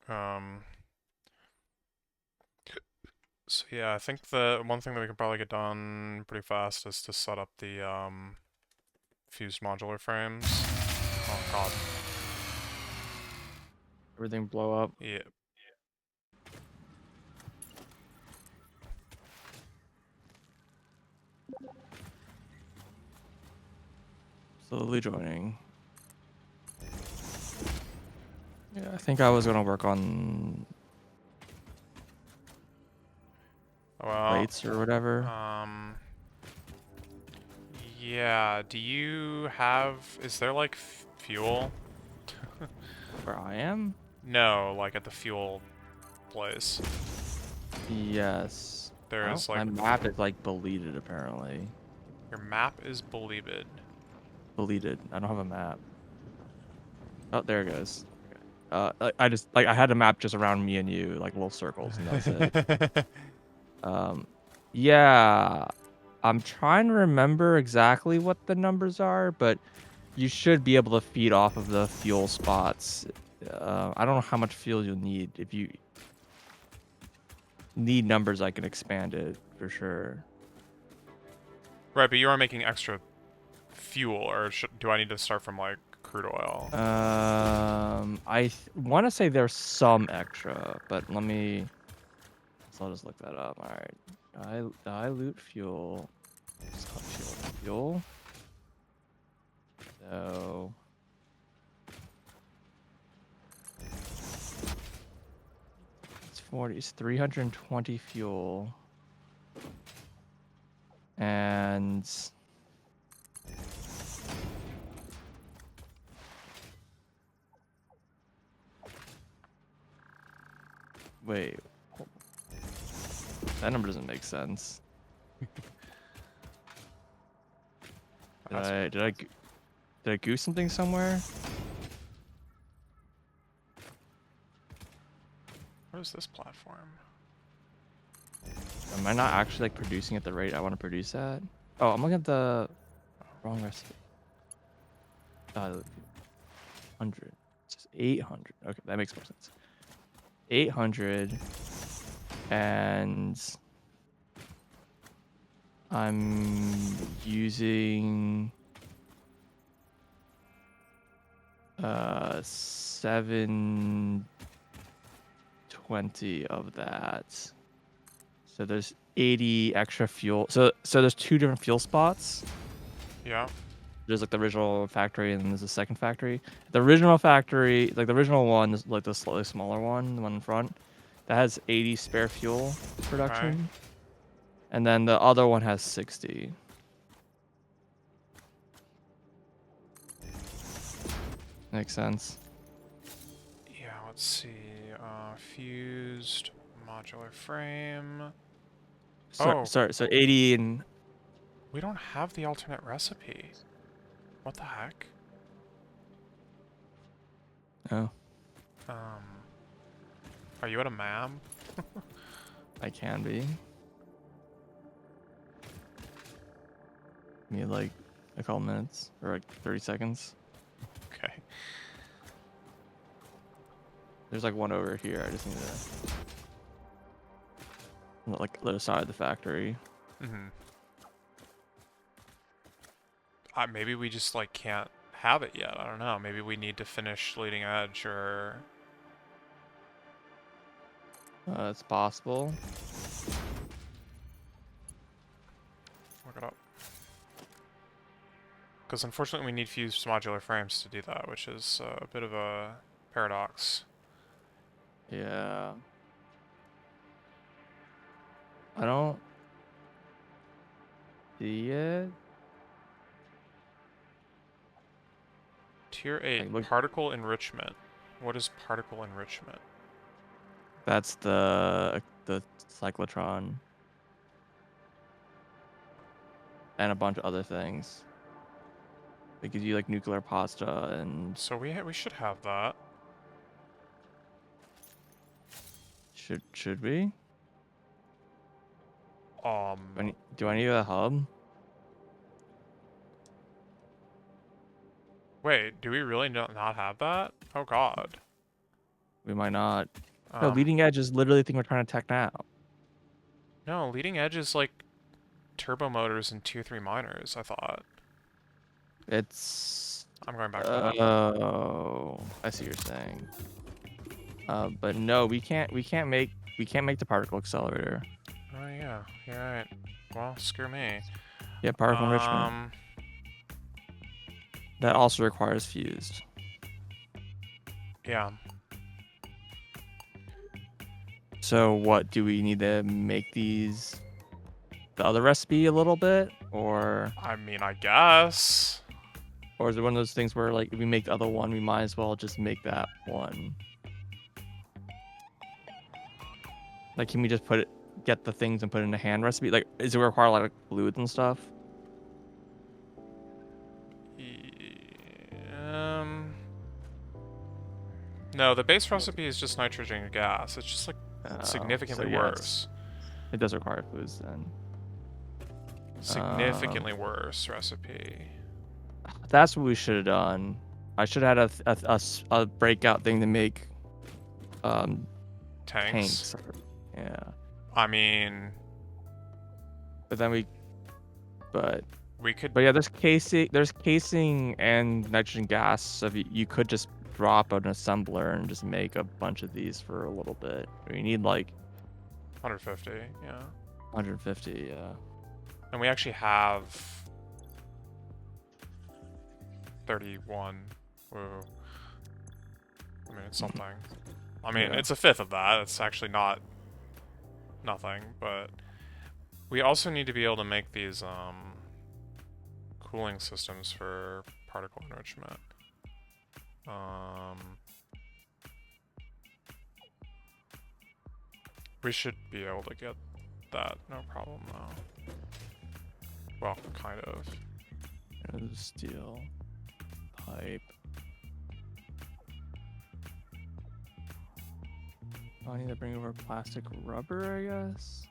Um, so yeah, I think the one thing that we can probably get done pretty fast is to set up the fused modular frames. Oh god. Everything blow up. Yeah. Slowly joining. Yeah, I think I was gonna work on Well, plates or whatever. um, yeah. Do you have? Is there like fuel? Where I am? No, like at the fuel place. Yes. There is My like map is like deleted apparently. your map is deleted. Deleted. I don't have a map. Oh, there it goes. I just like I had a map just around me and you, like little circles, and that was it. Um, yeah. I'm trying to remember exactly what the numbers are, but you should be able to feed off of the fuel spots. I don't know how much fuel you'll need. If you need numbers, I can expand it for sure. Right, but you are making extra fuel, or do I need to start from like crude oil? I want to say there's some extra, but let me. So I'll just look that up. All right, dilute fuel. Just call it fuel. So it's 40. It's 320 fuel, and wait, that number doesn't make sense. That's Did I goose something somewhere? what is this platform? Am I not actually like producing at the rate I want to produce at? Oh, I'm looking at the wrong recipe. 100. It's 800. Okay, that makes more sense. 800, and I'm using 720 of that. So there's 80 extra fuel. So there's two different fuel spots. Yeah. There's like the original factory and then there's a second factory. The original factory, like the original one, is like the slightly smaller one, the one in front, that has 80 spare fuel Okay. production, and then the other one has 60. Makes sense. Yeah. Let's see. Fused modular frame. Oh, So 80 and we don't have the alternate recipe. What the heck? oh, Um, are you at a MAM? I can be. Give me like a couple minutes or like 30 seconds. Okay. There's like one over here. I just need to like the other side of the factory. Mm-hmm. Maybe we just like can't have it yet. I don't know. Maybe we need to finish leading edge or It's possible. look it up. Because unfortunately we need fused modular frames to do that, which is a bit of a paradox. Yeah. I don't see it. Tier 8, Like look, particle enrichment. What is particle enrichment? that's the cyclotron and a bunch of other things. It gives you like nuclear pasta and So we should have that. should we? Um, Do I need a hub? wait, do we really not have that? Oh god. We might not. No, Oh. leading edge is literally the thing we're trying to tech now. No, leading edge is like turbo motors and tier 3 miners, I thought. It's I'm going back to the map. oh, I see what you're saying. But no, we can't make the particle accelerator. Oh yeah, you're right. Well, screw me. Yeah, particle enrichment. Um, That also requires fused. yeah. So what do we need to make these the other recipe a little bit, I mean, I guess. or is it one of those things where like if we make the other one, we might as well just make that one? Like, can we just get the things and put it in a hand recipe? Like, does it require a lot of fluids and stuff? Um, no, the base recipe is just nitrogen gas. It's just like So significantly yeah, worse. it does require fluids then. Significantly worse recipe. That's what we should have done. I should have had a breakout thing to make Tanks. tanks. Yeah, I mean, but then but we could. yeah, there's casing and nitrogen gas. So if you could just drop an assembler and just make a bunch of these for a little bit. We need like 150, yeah. 150, yeah. And we actually have 31. Woo. I mean, it's something. I mean, Yeah. it's a fifth of that. It's actually not nothing, but we also need to be able to make these cooling systems for particle enrichment. We should be able to get that, no problem though. Well, kind of. Steel pipe. Oh, I need to bring over plastic rubber, I guess.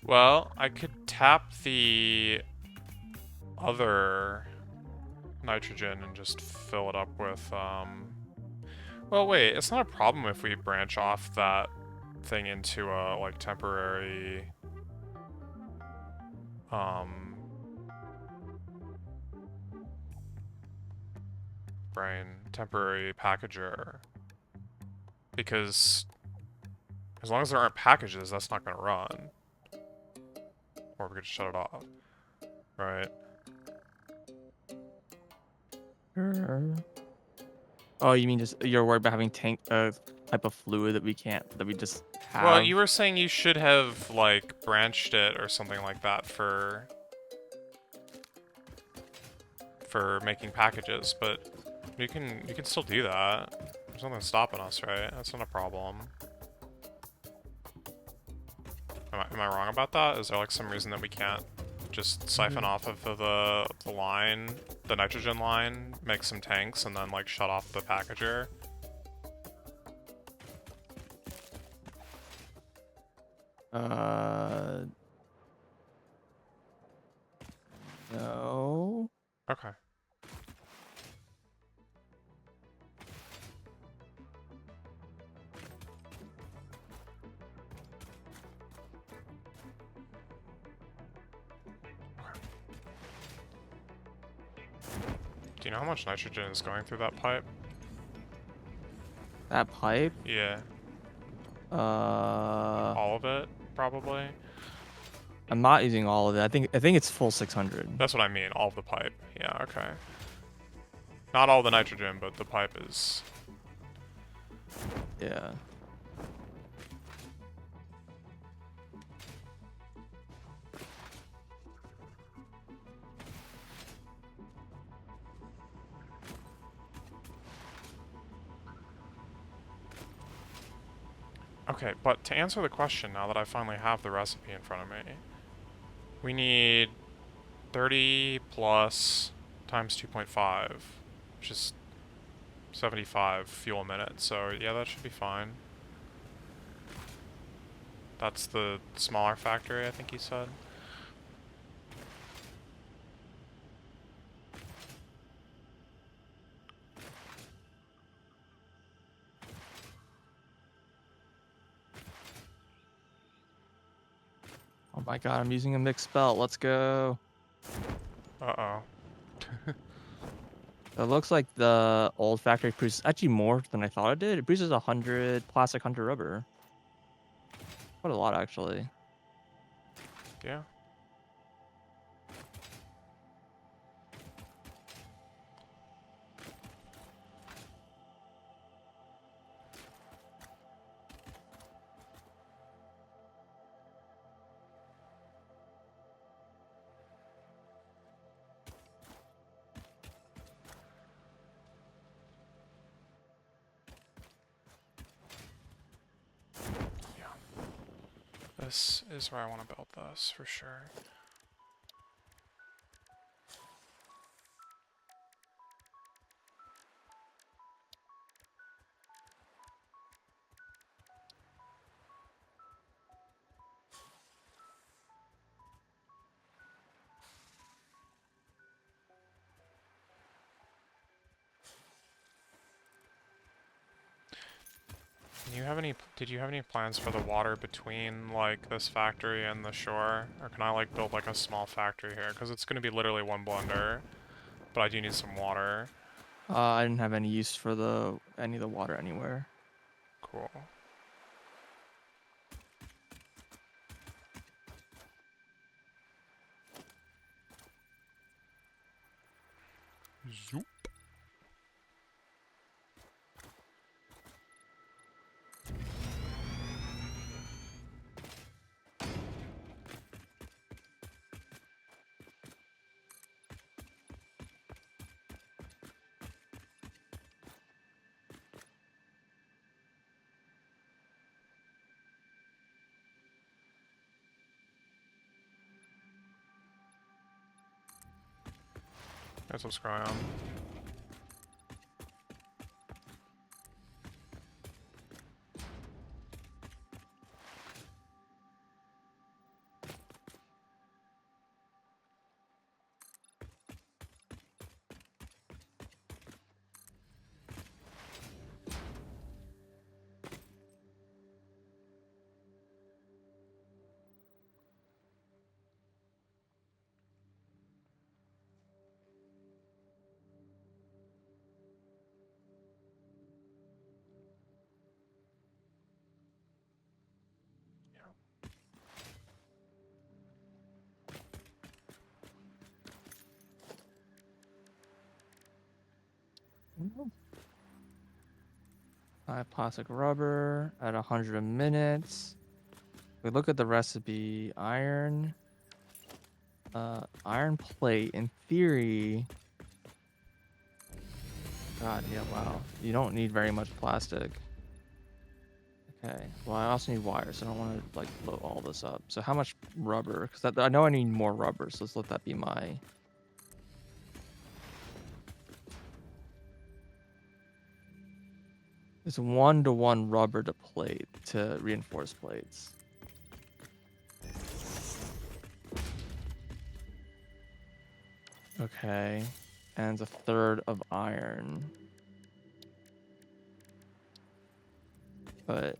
Well, I could tap the other nitrogen and just fill it up with, well, wait, it's not a problem if we branch off that thing into a, like, temporary, temporary packager. Because as long as there aren't packages, that's not gonna run. Or we could shut it off. Right? Oh, you mean just you're worried about having type of fluid that we just have? Well, you were saying you should have, like, branched it or something like that for making packages, but you can still do that. There's nothing stopping us, right? That's not a problem. Am I wrong about that? Is there like some reason that we can't just siphon off of the line, the nitrogen line, make some tanks, and then like shut off the packager? No. Okay. Do you know how much nitrogen is going through that pipe? That pipe? Yeah. Uh, All of it, probably? I'm not using all of it. I think it's full 600. That's what I mean, all of the pipe. Yeah, okay. Not all the nitrogen, but the pipe is... Yeah. Okay, but to answer the question now that I finally have the recipe in front of me, we need 30 plus times 2.5, which is 75 fuel a minute. So yeah, that should be fine. That's the smaller factory, I think he said. Oh my god, I'm using a mixed belt. Let's go. Uh-oh. It looks like the old factory produces actually more than I thought it did. It produces 100 plastic, 100 rubber. What a lot, actually. Yeah. This is where I want to build this, for sure. Did you have any plans for the water between, like, this factory and the shore? Or can I, like, build, like, a small factory here? Because it's going to be literally one blender, but I do need some water. I didn't have any use for any of the water anywhere. Cool. Zoop. That's what's going on. Plastic rubber at 100 minutes. We look at the recipe. Iron plate. In theory, God, yeah, wow. You don't need very much plastic. Okay. Well, I also need wire, so I don't want to like blow all this up. So how much rubber? Because I know I need more rubber, so let's let that be my. It's 1-to-1 rubber to plate to reinforce plates. Okay. And a third of iron. But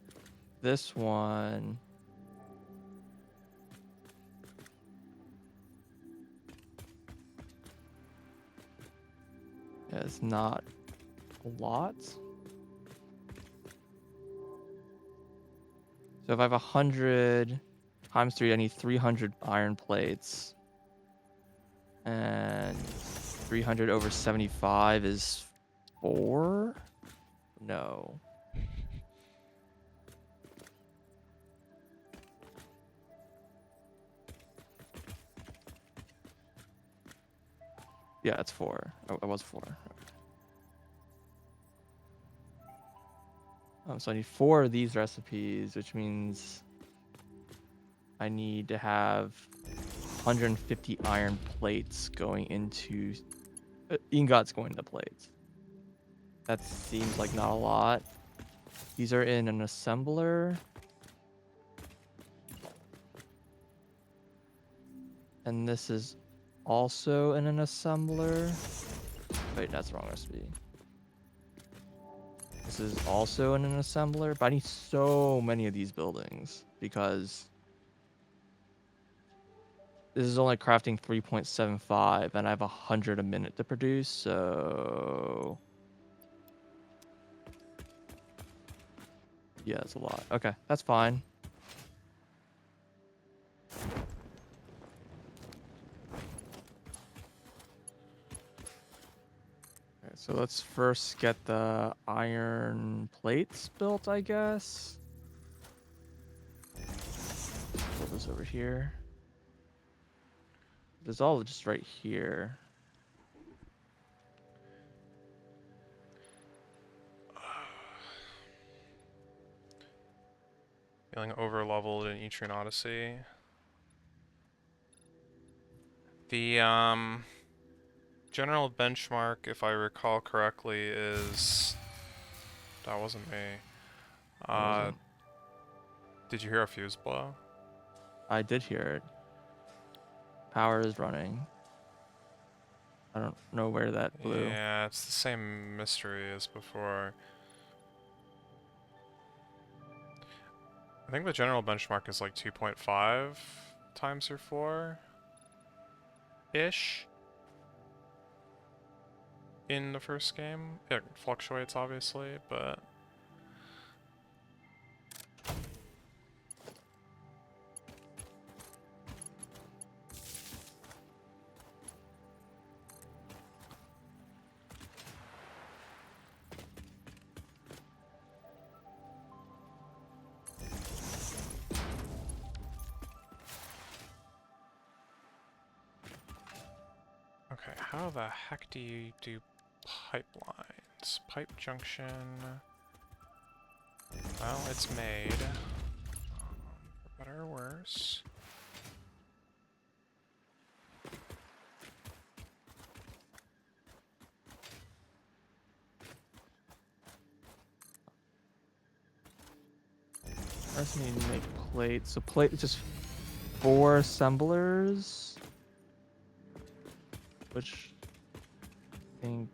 this one is not a lot. So if I have 100 times 3, I need 300 iron plates. And 300 over 75 is 4? No. Yeah, it's 4. I was 4. So I need 4 of these recipes, which means I need to have 150 iron plates going into ingots going into plates. That seems like not a lot. These are in an assembler. And this is also in an assembler. Wait, that's the wrong recipe. This is also in an assembler, but I need so many of these buildings because this is only crafting 3.75 and I have 100 a minute to produce, so yeah, it's a lot. Okay, that's fine. Okay, so let's first get the iron plates built, I guess. Put this over here. There's all just right here. Feeling over-leveled in Etrian Odyssey. The, general benchmark, if I recall correctly, is... That wasn't me. Wasn't. Did you hear a fuse blow? I did hear it. Power is running. I don't know where that blew. Yeah, it's the same mystery as before. I think the general benchmark is like 2.5 times your floor-ish in the first game. It fluctuates, obviously, but... Okay, how the heck do you do pipelines? Pipe junction... Well, it's made. For better or worse. First, need to make plates. So plate, just 4 assemblers, which I think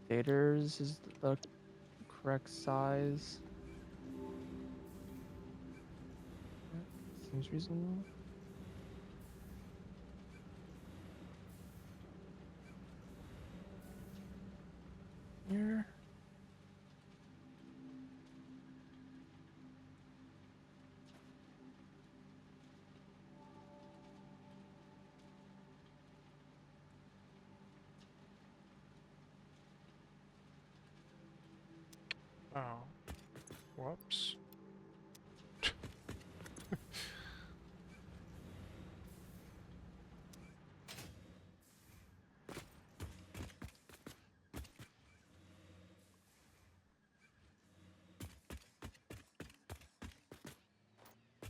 daters is the correct size. Seems reasonable. Here. Oh. Whoops.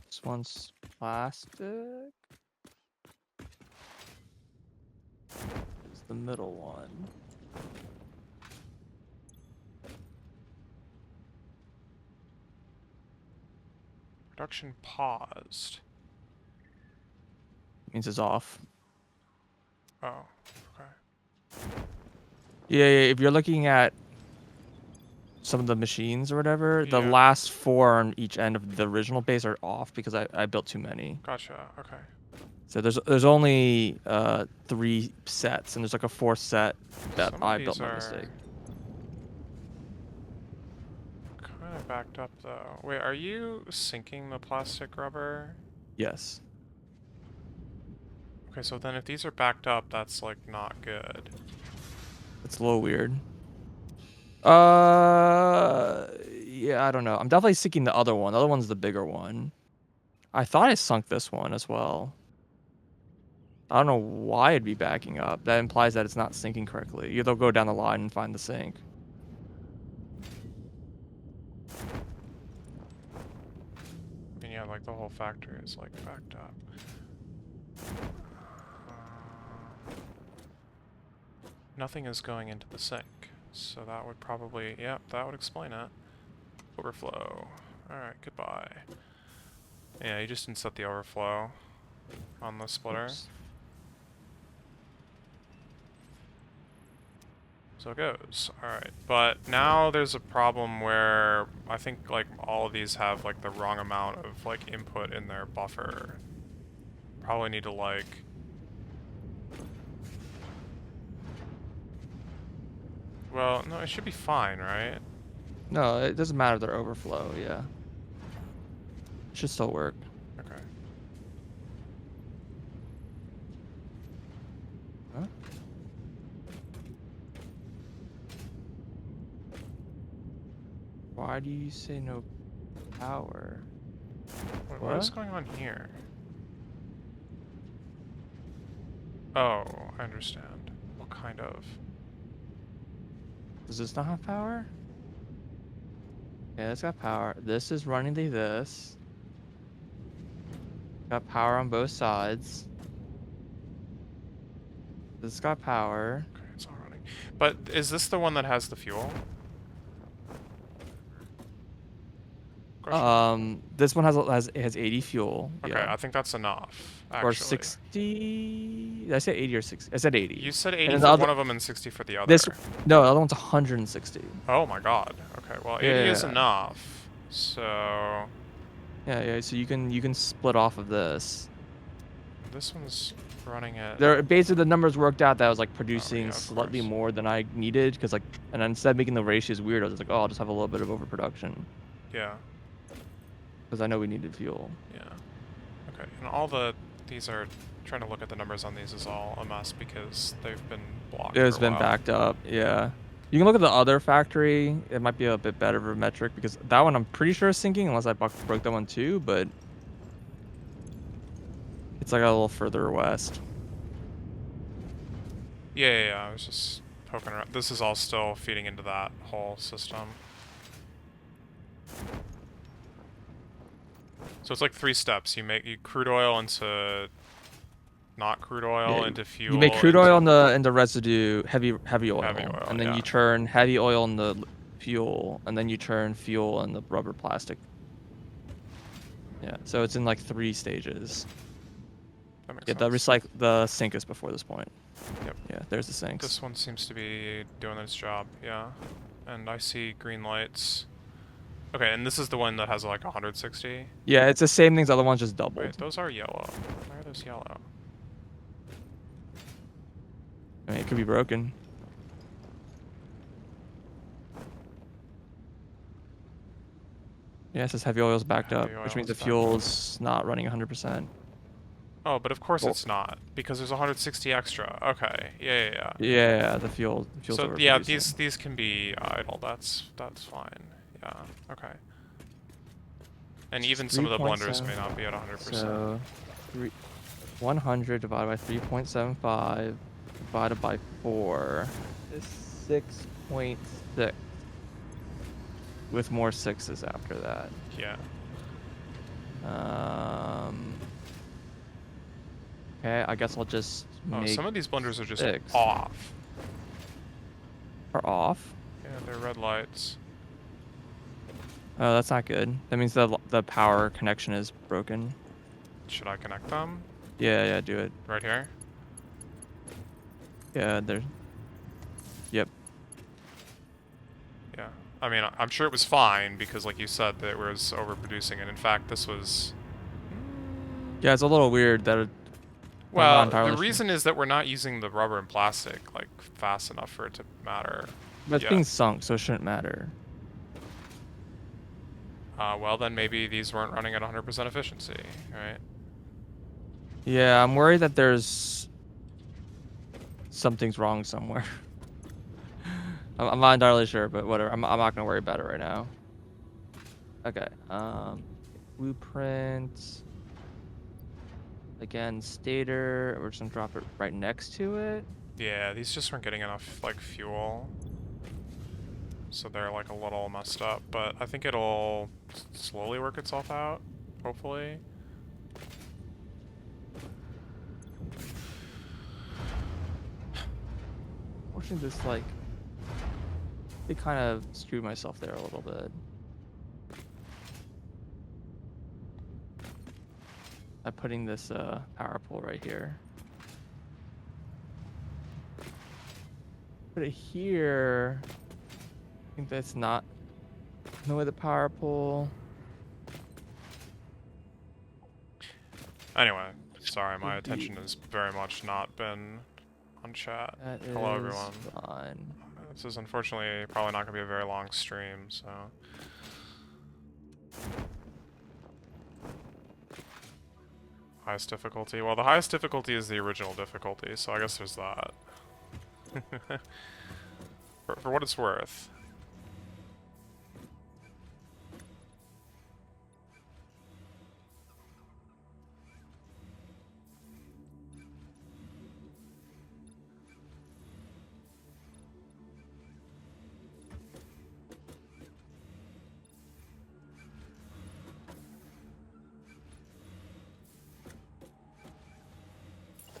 This one's plastic. It's the middle one. Production paused. Means it's off. Oh, okay. Yeah, if you're looking at some of the machines or whatever, the Yeah. last 4 on each end of the original base are off because I built too many. Gotcha, okay. So there's only 3 sets, and there's like a 4th set that Some I of built these by are mistake. kind of backed up, though. Wait, are you sinking the plastic rubber? Yes. Okay, so then if these are backed up, that's, like, not good. It's a little weird. Yeah, I don't know. I'm definitely sinking the other one. The other one's the bigger one. I thought I sunk this one as well. I don't know why it'd be backing up. That implies that it's not syncing correctly. You either go down the line and find the sync. I mean, yeah, like, the whole factory is, like, backed up. Nothing is going into the sink, so that would probably, yep, that would explain it. Overflow. Alright, goodbye. Yeah, you just didn't set the overflow on the splitter. Oops. So it goes. Alright, but now there's a problem where I think like all of these have like the wrong amount of like input in their buffer. Probably need to like... Well, no, it should be fine, right? No, it doesn't matter their overflow, yeah. It should still work. Okay. Huh? Why do you say no power? Wait, what is going on here? Oh, I understand. What kind of? Does this not have power? Yeah, it's got power. This is running to this. Got power on both sides. This got power. Okay, it's all running. But is this the one that has the fuel? Question. This one has 80 fuel. Okay, Yeah. I think that's enough, actually. Or 60. Did I say 80 or 60? I said 80. You said 80 And for the other, one of them and 60 for the other. No, the other one's 160. Oh my god. Okay, well 80 is Yeah. enough. So Yeah. So you can split off of this. this one's running at... There, basically the numbers worked out that I was like Oh, producing yeah, of slightly course. more than I needed, because like, and instead of making the ratios weird, I was like, oh, I'll just have a little bit of overproduction, Yeah. because I know we needed fuel. Yeah. Okay, and these are... Trying to look at the numbers on these is all a mess because they've been blocked It's for a been while. backed up, yeah. You can look at the other factory. It might be a bit better of a metric, because that one I'm pretty sure is syncing, unless I broke that one too, but it's like a little further west. Yeah, I was just poking around. This is all still feeding into that whole system. So it's like 3 steps. You crude oil into not crude oil, Yeah, into fuel. you make crude oil into residue, heavy oil, Heavy oil, and then yeah. you turn heavy oil into fuel, and then you turn fuel into rubber plastic. Yeah, so it's in like 3 stages. That makes Yeah, sense. the sink is before this point. Yep. Yeah, there's the sinks. This one seems to be doing its job, yeah. And I see green lights. Okay, and this is the one that has like 160? Yeah, it's the same thing as the other ones, just doubled. Wait, those are yellow. Why are those yellow? I mean, it could be broken. Yeah, it says heavy oil's backed up, Heavy which oil means the is backed up. fuel's not running 100%. Oh, but of course Well- it's not, because there's 160 extra. Okay, yeah. Yeah, the fuel's So yeah, overproducing. these can be idle. That's fine. Yeah. Okay. And even some of the blenders may not be at 100%. So, 100 divided by 3.75 divided by 4 is 6.6. With more 6s after that. Yeah. Okay, I guess I'll just make Some of these blenders are just 6. off. Are off? Yeah, they're red lights. Oh, that's not good. That means the power connection is broken. Should I connect them? Yeah, do it. Right here? Yeah, there. Yep. Yeah. I mean, I'm sure it was fine because, like you said, that it was overproducing, and in fact, this was... Yeah, it's a little weird that it... Well, the reason is that we're not using the rubber and plastic, like, fast enough for it to matter. But it's being sunk, so it shouldn't matter. Well, then maybe these weren't running at 100% efficiency, right? Yeah, I'm worried that there's... something's wrong somewhere. I'm not entirely sure, but whatever. I'm not gonna worry about it right now. Okay. Blueprint. Again, stator. We're just gonna drop it right next to it. Yeah, these just weren't getting enough, like, fuel. So they're, like, a little messed up, but I think it'll slowly work itself out, hopefully. Fortunately, this like it kind of screwed myself there a little bit. By putting this power pole right here. Put it here. I think that's not no way the power pole. Anyway, sorry, my Would be attention has very much not been on chat. that Hello, is everyone. fine. This is unfortunately probably not going to be a very long stream, so... Highest difficulty? Well, the highest difficulty is the original difficulty, so I guess there's that. For what it's worth.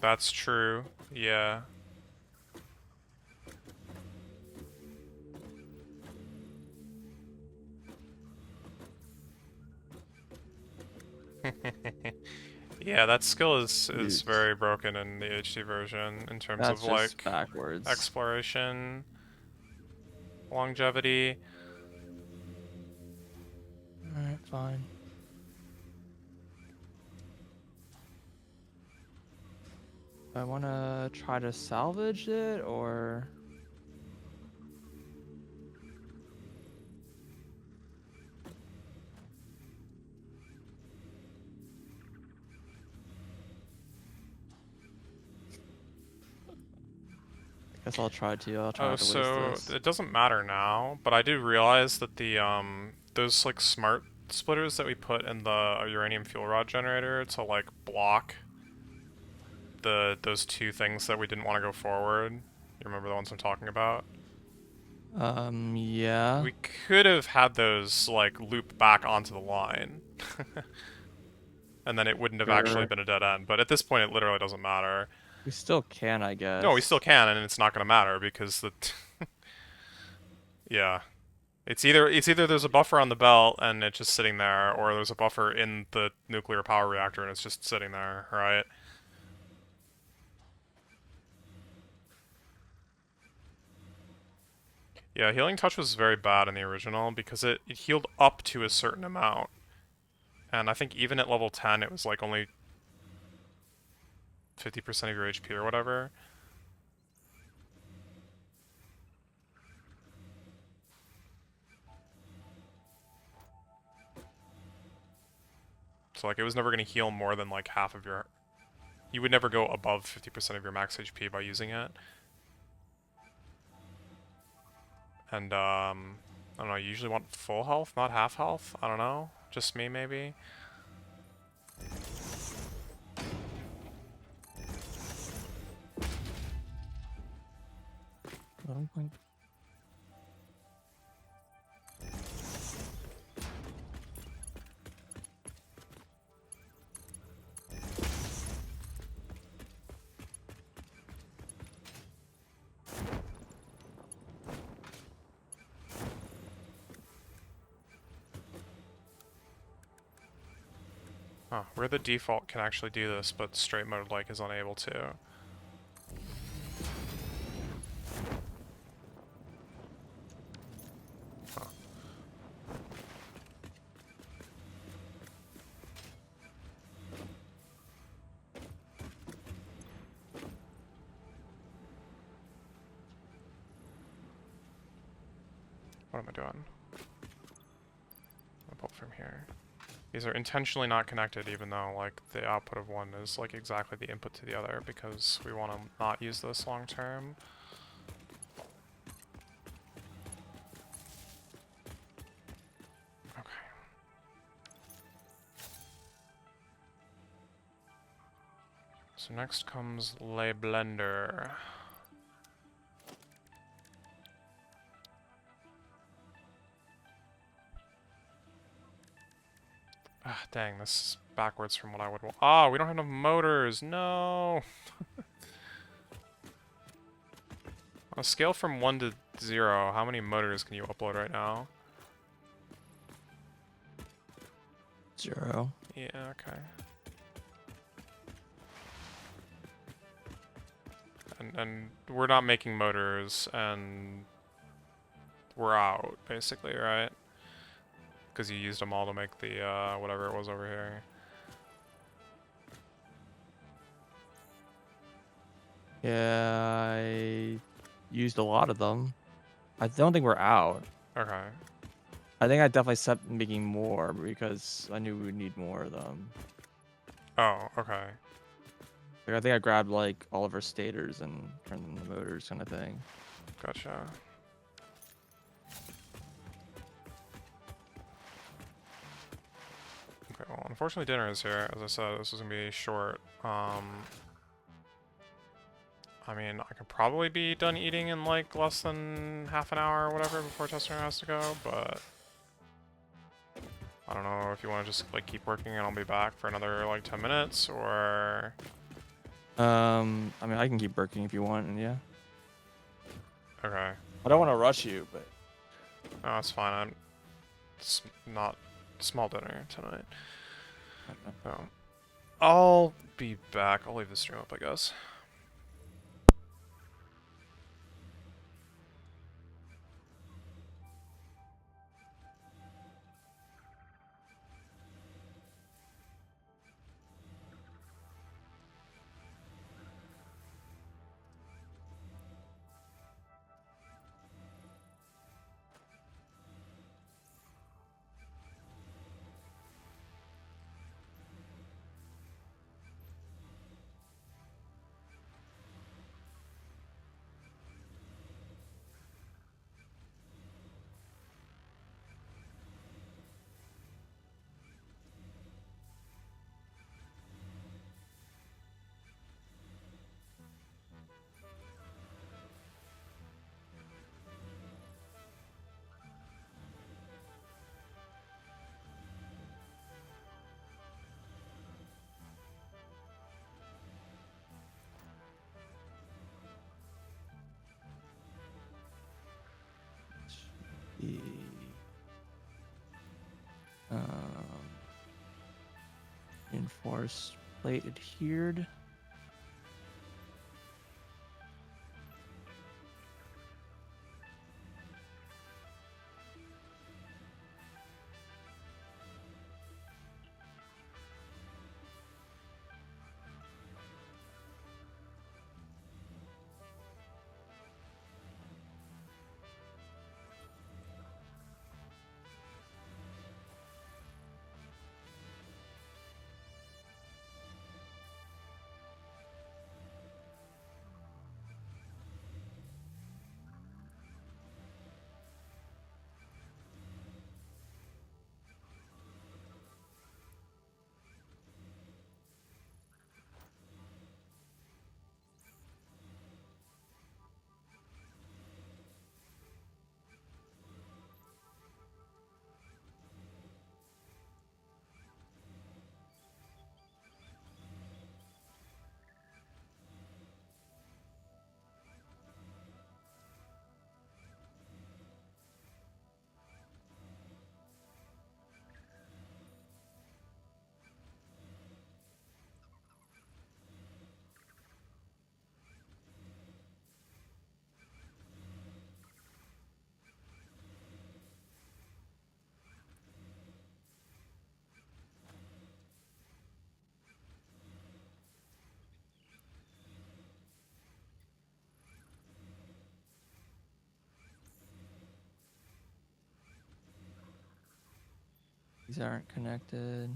That's true, yeah. Yeah, that skill is Dude, very broken in the HD version in terms of that's just like backwards. exploration, longevity. Alright, fine. I want to try to salvage it, or... Guess I'll try to. I'll try Oh, not to waste so this. it doesn't matter now, but I do realize that the those like smart splitters that we put in the uranium fuel rod generator to like block those two things that we didn't want to go forward. You remember the ones I'm talking about? Yeah. We could have had those like loop back onto the line. And then it wouldn't have actually Sure. been a dead end, but at this point it literally doesn't matter. We still can, I No, we still guess. can, and it's not going to matter because the yeah, it's either there's a buffer on the belt and it's just sitting there, or there's a buffer in the nuclear power reactor and it's just sitting there, right? Yeah, healing touch was very bad in the original because it healed up to a certain amount, and I think even at level 10 it was like only 50% of your HP or whatever. So like it was never going to heal more than like half of your... You would never go above 50% of your max HP by using it. And I don't know, you usually want full health, not half health? I don't know. Just me maybe? Loading point. Huh, where the default can actually do this, but straight mode like is unable to. Huh. What am I doing? I'll pull from here. These are intentionally not connected, even though like the output of one is like exactly the input to the other, because we want to not use this long term. Okay. So next comes Le Blender. Ah, dang, this is backwards from what I would want. Ah, we don't have enough motors. No. On a scale from 1 to 0, how many motors can you upload right now? 0. Yeah, okay. And we're not making motors, and we're out, basically, right? Because you used them all to make the, whatever it was over here. Yeah, I used a lot of them. I don't think we're out. Okay. I think I definitely stopped making more because I knew we would need more of them. Oh, okay. Like I think I grabbed like all of our stators and turned them into motors kind of thing. Gotcha. Okay, well, unfortunately dinner is here. As I said, this is gonna be short. I mean, I could probably be done eating in like less than half an hour or whatever before Tester has to go, but I don't know if you want to just like keep working and I'll be back for another like 10 minutes or... I mean I can keep working if you want, and yeah. Okay. I don't want to rush you, but No, it's fine. It's not small dinner tonight. So, I'll be back. I'll leave the stream up, I guess. the reinforced plate adhered. These aren't connected.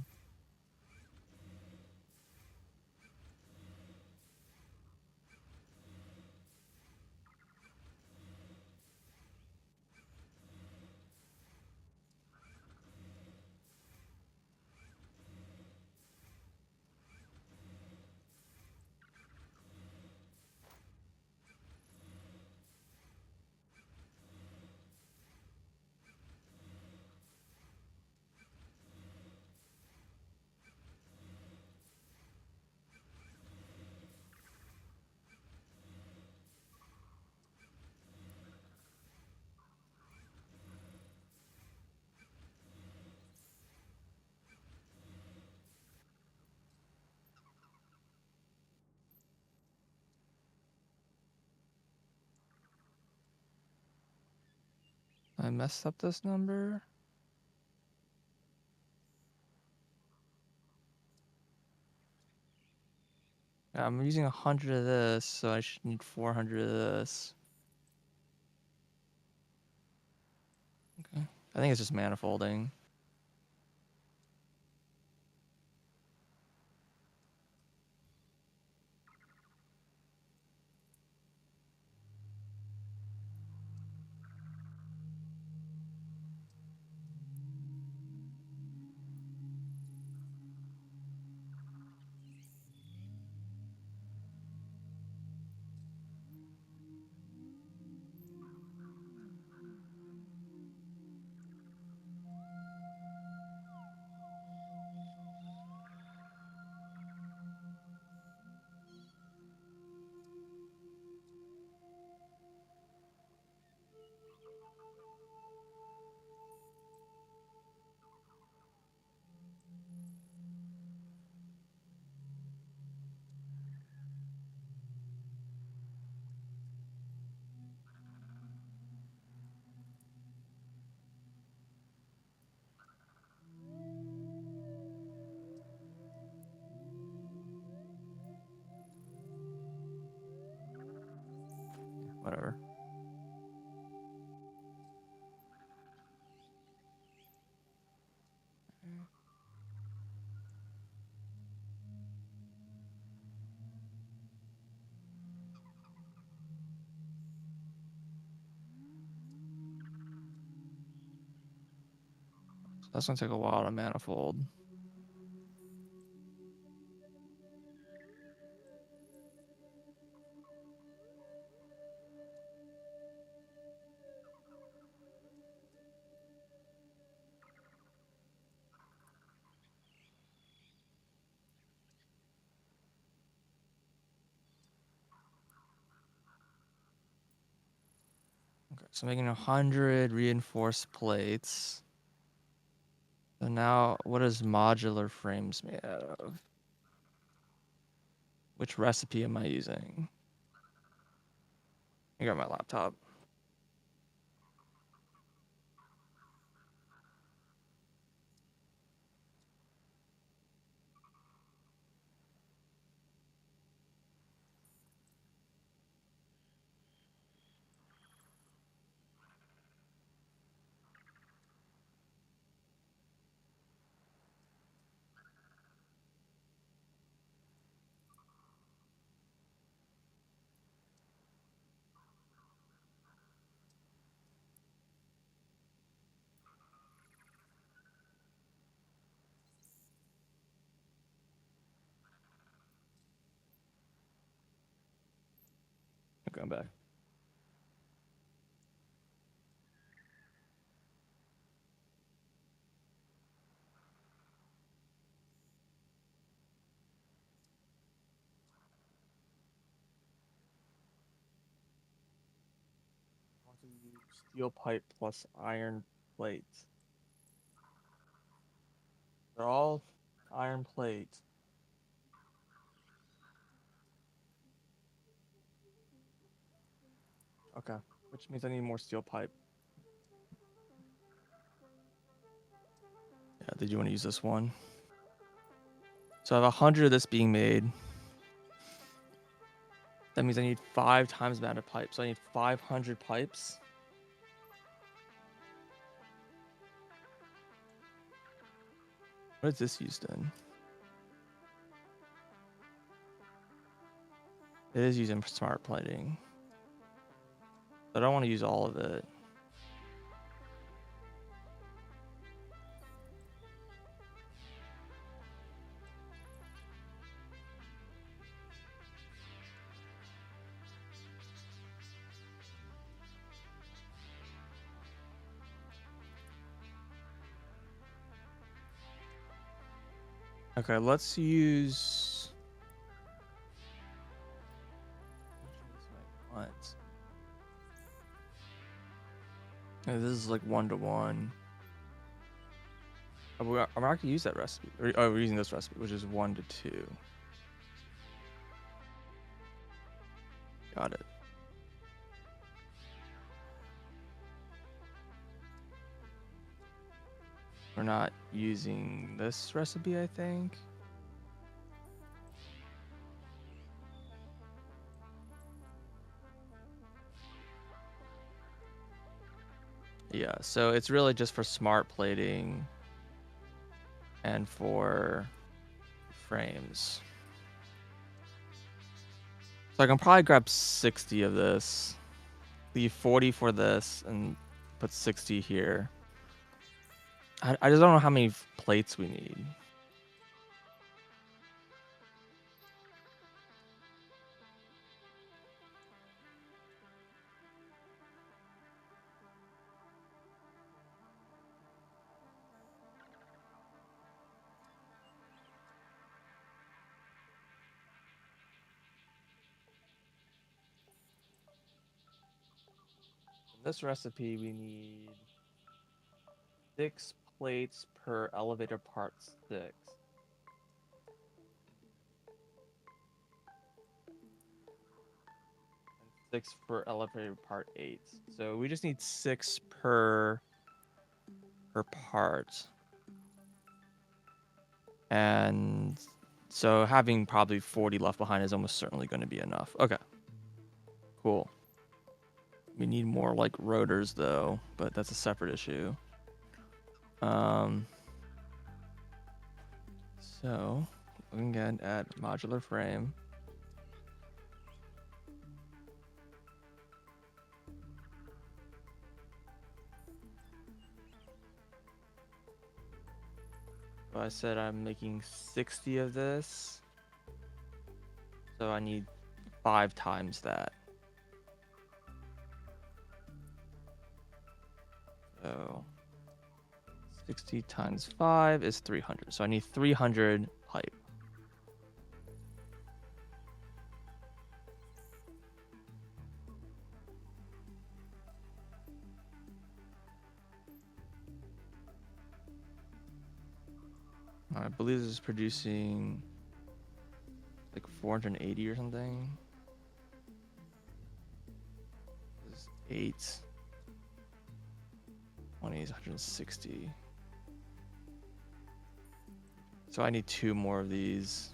I messed up this number. Yeah, I'm using 100 of this, so I should need 400 of this. Okay. I think it's just manifolding. Whatever. So that's gonna take a while to manifold. Okay, so making 100 reinforced plates. So now, what is modular frames made out of? Which recipe am I using? I got my laptop. Okay, I'm back. I want to use steel pipe plus iron plates. They're all iron plates. Okay, which means I need more steel pipe. Yeah, did you want to use this one? So I have 100 of this being made. That means I need 5 times the amount of pipes. So I need 500 pipes. What is this used in? It is using smart plating. But I don't want to use all of it. Okay, let's use. What? Yeah, this is like 1-to-1. I'm not going to use that recipe. Oh, we're using this recipe, which is 1-to-2. Got it. We're not using this recipe, I think. Yeah, so it's really just for smart plating and for frames. So I can probably grab 60 of this, leave 40 for this, and put 60 here. I just don't know how many plates we need. In this recipe, we need 6 plates per elevator part 6. And 6 for elevator part 8. So we just need 6 per part. And so having probably 40 left behind is almost certainly going to be enough. Okay. Cool. We need more like rotors though, but that's a separate issue. So we can get add modular frame. So I said I'm making 60 of this. So I need 5 times that. So 60 times 5 is 300. So I need 300 pipe. I believe this is producing like 480 or something. This is 8. 20 is 160. So I need 2 more of these.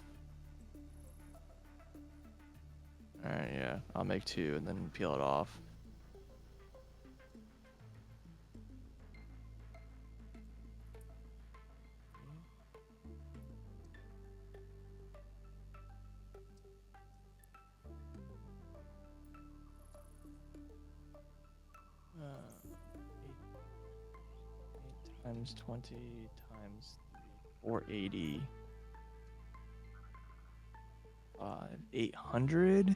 Alright, yeah. I'll make 2 and then peel it off. Eight times 20 times 480. 800?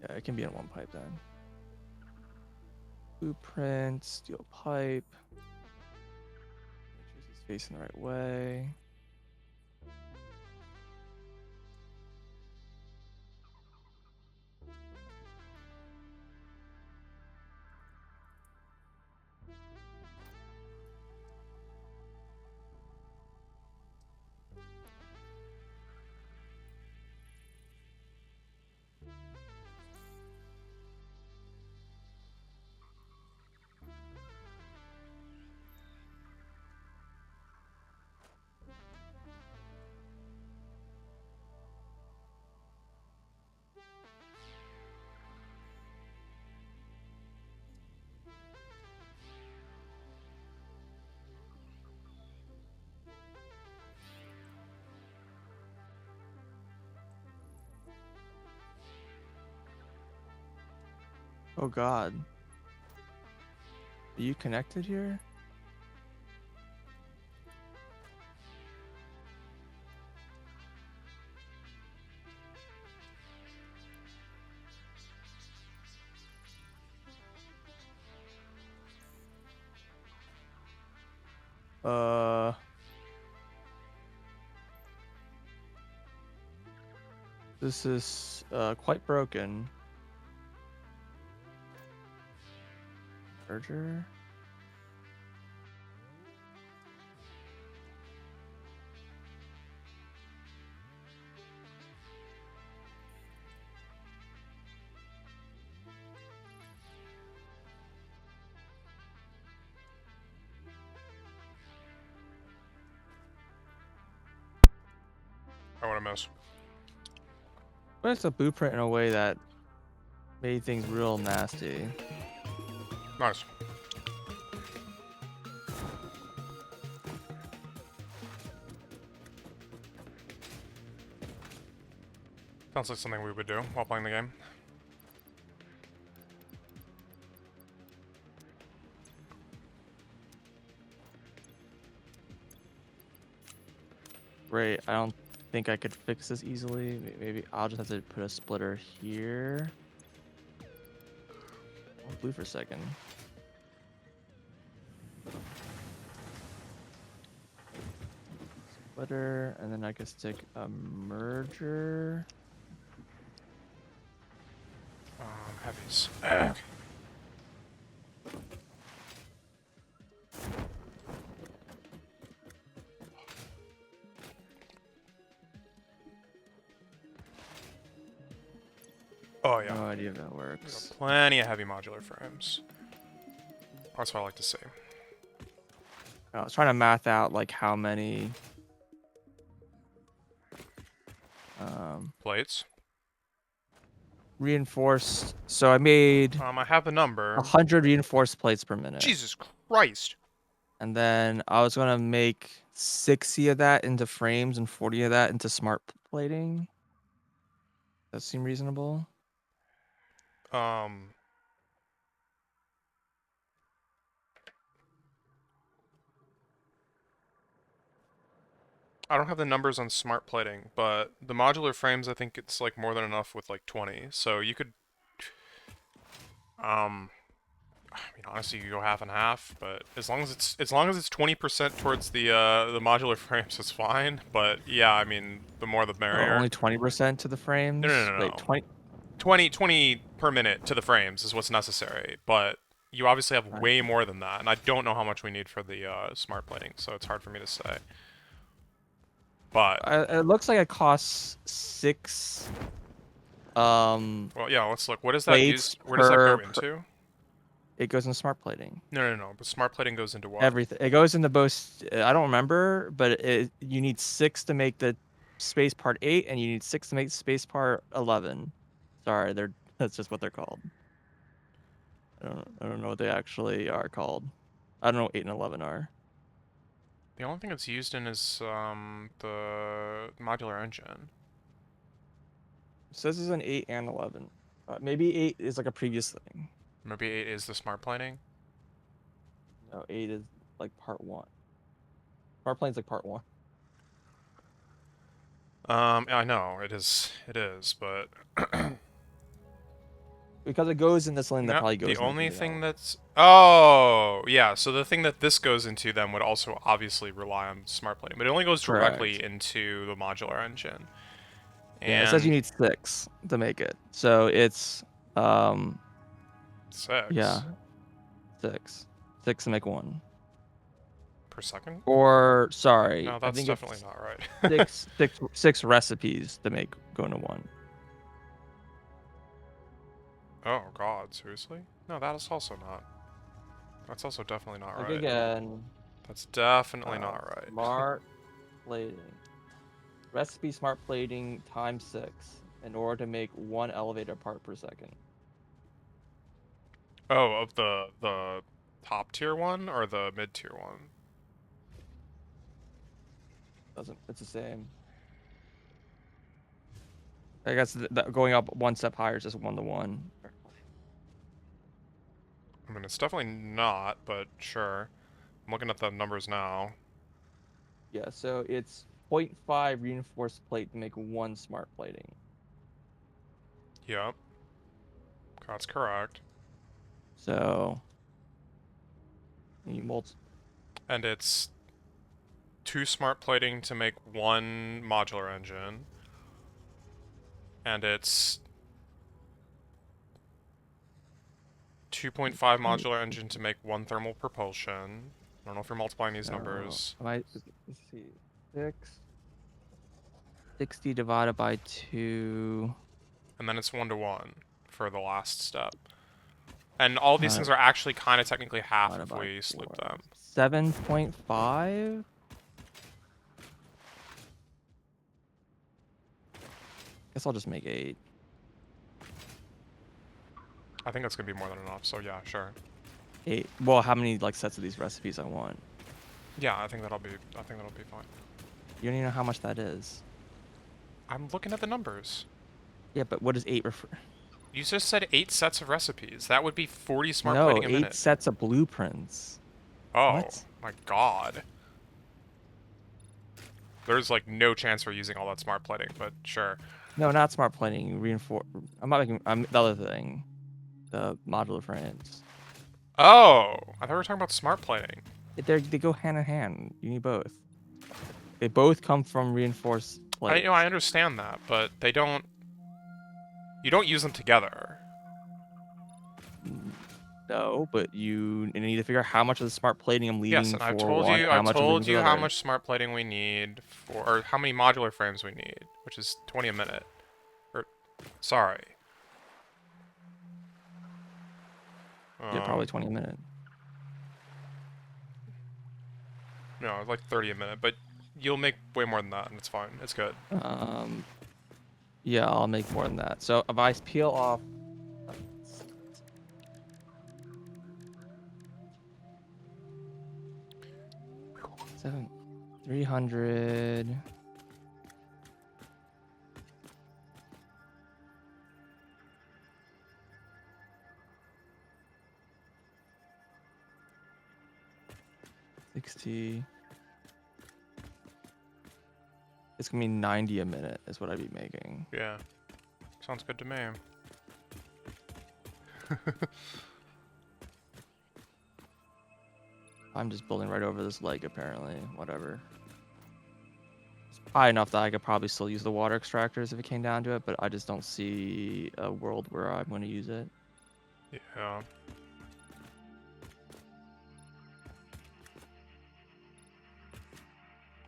Yeah, it can be in one pipe then. Blueprint, steel pipe. Make sure it's facing the right way. Oh god. Are you connected here? This is quite broken. Merger. I want to miss. But it's a blueprint in a way that made things real nasty. Nice. Sounds like something we would do while playing the game. Great. I don't think I could fix this easily. Maybe I'll just have to put a splitter here. Oh, blue for a second. Splitter, and then I could stick a merger. Heavies. Oh yeah. No idea if that We got works. plenty of heavy modular frames. That's what I like to see. I was trying to math out like how many Plates. reinforced. So I made I have the number. 100 reinforced plates per minute. Jesus Christ. And then I was gonna make 60 of that into frames and 40 of that into smart plating. That seem reasonable? I don't have the numbers on smart plating, but the modular frames, I think it's like more than enough with like 20. So you could, I mean, honestly, you could go half and half, but as long as it's 20% towards the modular frames, it's fine. But yeah, I mean, the more the Oh, merrier. only 20% to the frames? No. Wait, 20? 20 per minute to the frames is what's necessary, but you obviously have way more than that, and I don't know how much we need for the smart plating, so it's hard for me to say. But It looks like it costs 6 well, yeah, let's look. What does that plates use? Where does that go per into? it goes in smart plating. No. But smart plating goes into what? Everything. It goes into both. I don't remember, but you need 6 to make the space part 8, and you need 6 to make space part 11. Sorry, that's just what they're called. I don't know what they actually are called. I don't know what 8 and 11 are. The only thing it's used in is the modular engine. It says it's an 8 and 11. Maybe 8 is like a previous thing. Maybe 8 is the smart plating. No, 8 is like part 1. Smart plating's like part 1. I know it is, but Because it goes in this lane, that no, probably goes the into only something thing else. that's... Oh, yeah, so the thing that this goes into then would also obviously rely on smart plating, but it only goes Correct. directly into the modular engine. Yeah, it says you And... need 6 to make it. So it's 6 yeah, 6. 6 to make 1. per second? Or sorry, No, I that's think definitely it's not right. six recipes to make go into 1. Oh, God, seriously? No, that is also not... That's also definitely not Look right. again. That's definitely not right. Smart plating. Recipe smart plating times 6 in order to make 1 elevator part per second. Oh, of the top tier one or the mid tier one? It's the same. I guess going up 1 step higher is just 1 to 1. I mean, it's definitely not, but sure. I'm looking at the numbers now. Yeah, so it's 0.5 reinforced plate to make 1 smart plating. Yep. That's correct. So you multi And it's 2 smart plating to make 1 modular engine. And it's 2.5 modular engine to make 1 thermal propulsion. I don't know if you're multiplying these numbers. let's see. 60 divided by 2. And then it's 1 to 1 for the last step. And all these things Uh, are actually kind of technically half divided if by we split 4. them. 7.5? Guess I'll just make 8. I think that's gonna be more than enough, so yeah, sure. 8. Well, how many like sets of these recipes I want? Yeah, I think that'll be fine. You don't even know how much that is. I'm looking at the numbers. Yeah, but what does 8 refer? You just said 8 sets of recipes. That would be 40 smart No, plating a 8 minute. sets of blueprints. Oh, What? my god. There's like no chance we're using all that smart plating, but sure. No, not smart plating. Reinforce. I'm not making. I'm the other thing. The modular frames. Oh, I thought we were talking about smart plating. They go hand in hand. You need both. They both come from reinforced I plates. understand that, but they don't. You don't use them together. No, but you need to figure out how much of the smart plating I'm Yes, leaving and I've for told one you, and how much I'm leaving for the how other. much smart plating we need for, or how many modular frames we need, which is 20 a minute. Or, sorry. Yeah, probably 20 a minute. No, like 30 a minute, but you'll make way more than that, and it's fine. It's good. Yeah, I'll make more than that. So if I peel off 300. $60. It's gonna be 90 a minute is what I'd be making. Yeah. Sounds good to me. I'm just building right over this leg apparently. Whatever. It's high enough that I could probably still use the water extractors if it came down to it, but I just don't see a world where I'm gonna use it. Yeah.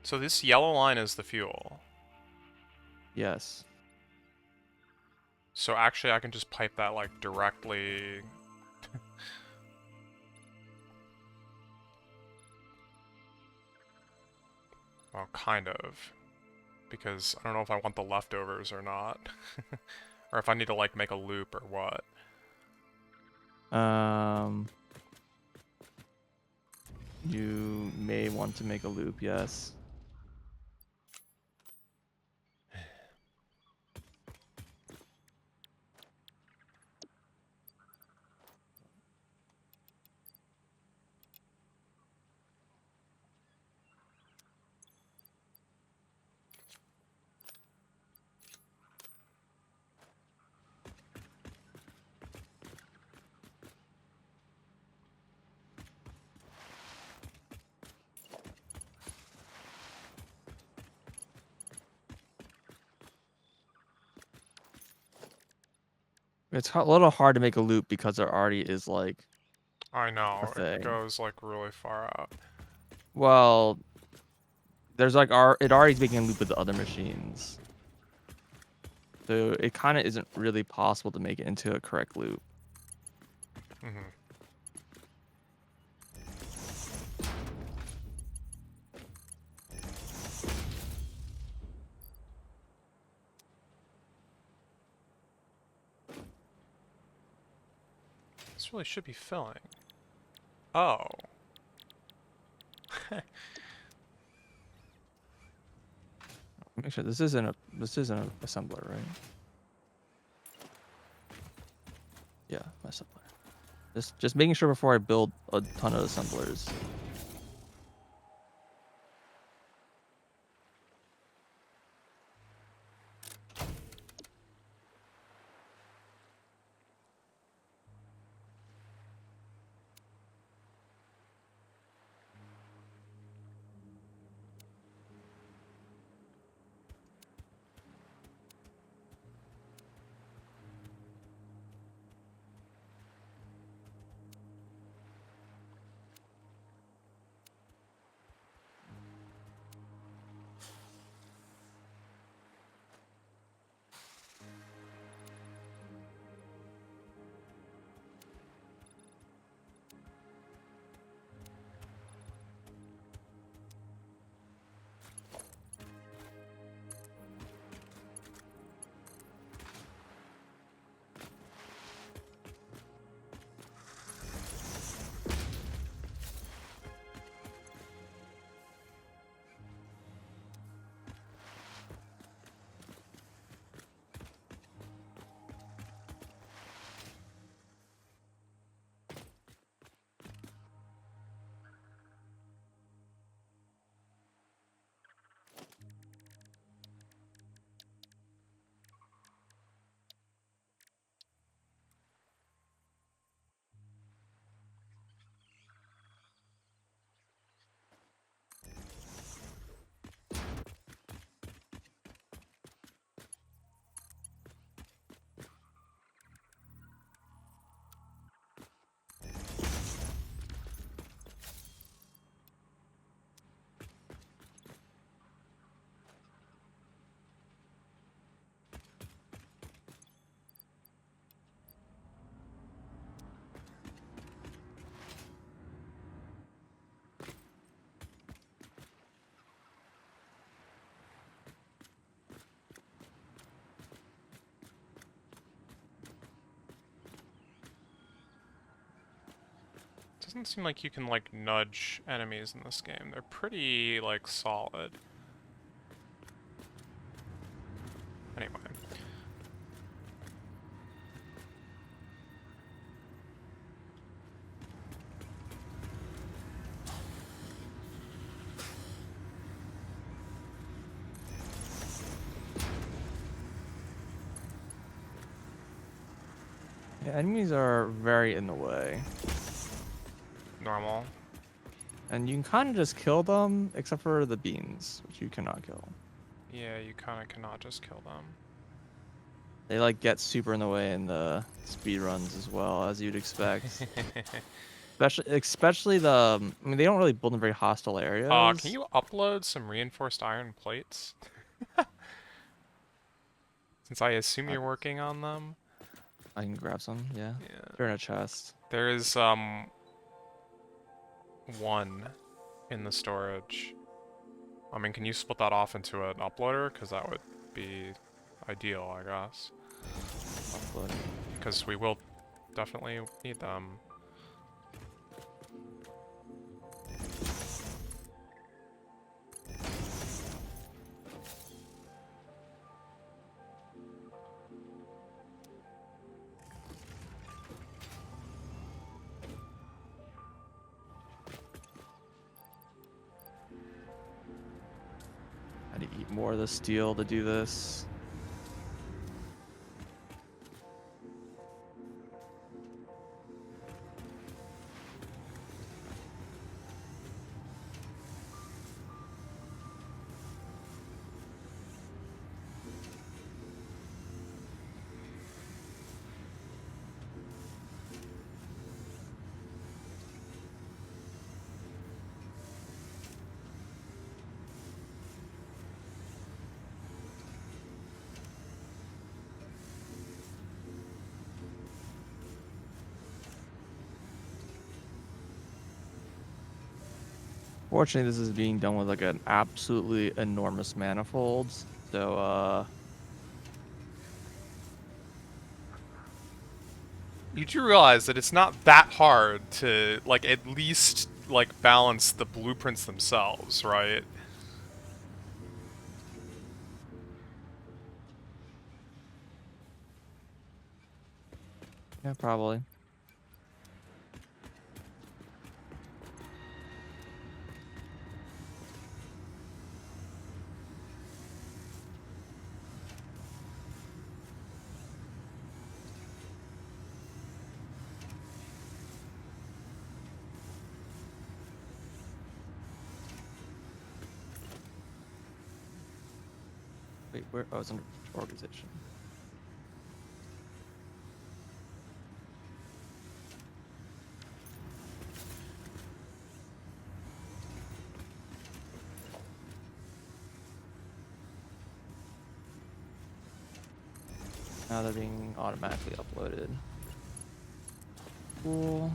So this yellow line is the fuel. Yes. So actually I can just pipe that like directly. Well, kind of. Because I don't know if I want the leftovers or not. Or if I need to like make a loop or what. You may want to make a loop, yes. It's a little hard to make a loop because there already is like I a know, it thing. goes like really far out. Well, there's like it already is making a loop with the other machines. So it kind of isn't really possible to make it into a correct loop. Mm-hmm. This really should be filling. Oh. Make sure this isn't a assembler, right? Yeah, assembler. Just making sure before I build a ton of assemblers. Doesn't seem like you can, like, nudge enemies in this game. They're pretty, like, solid. Anyway. Yeah, enemies are very in the way. Normal. And you can kind of just kill them, except for the beans, which you cannot kill. Yeah, you kind of cannot just kill them. They like get super in the way in the speed runs as well, as you'd expect. Especially the, I mean, they don't really build in very hostile Can areas. you upload some reinforced iron plates? Since I assume I, you're working on them. I can grab some, yeah. Yeah. They're in a chest. There is, one in the storage. I mean, can you split that off into an uploader? Because that would be ideal, I guess. Uploading. Because we will definitely need them. I had to eat more of the steel to do this. Fortunately, this is being done with like an absolutely enormous manifold. So, You do realize that it's not that hard to, like, at least, like, balance the blueprints themselves, right? yeah, probably. Wait, where? Oh, it's under organization. Now they're being automatically uploaded. Cool.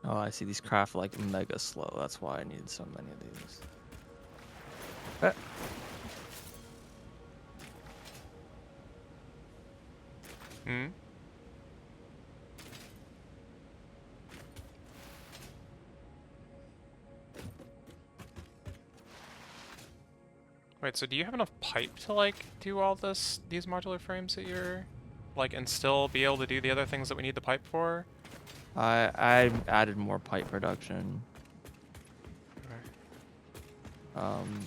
Oh, I see these craft like mega slow. That's why I need so many of these. Hmm? Wait, so do you have enough pipe to, like, do all these modular frames that you're, like, and still be able to do the other things that we need the pipe for? I added more pipe production. Okay. Um,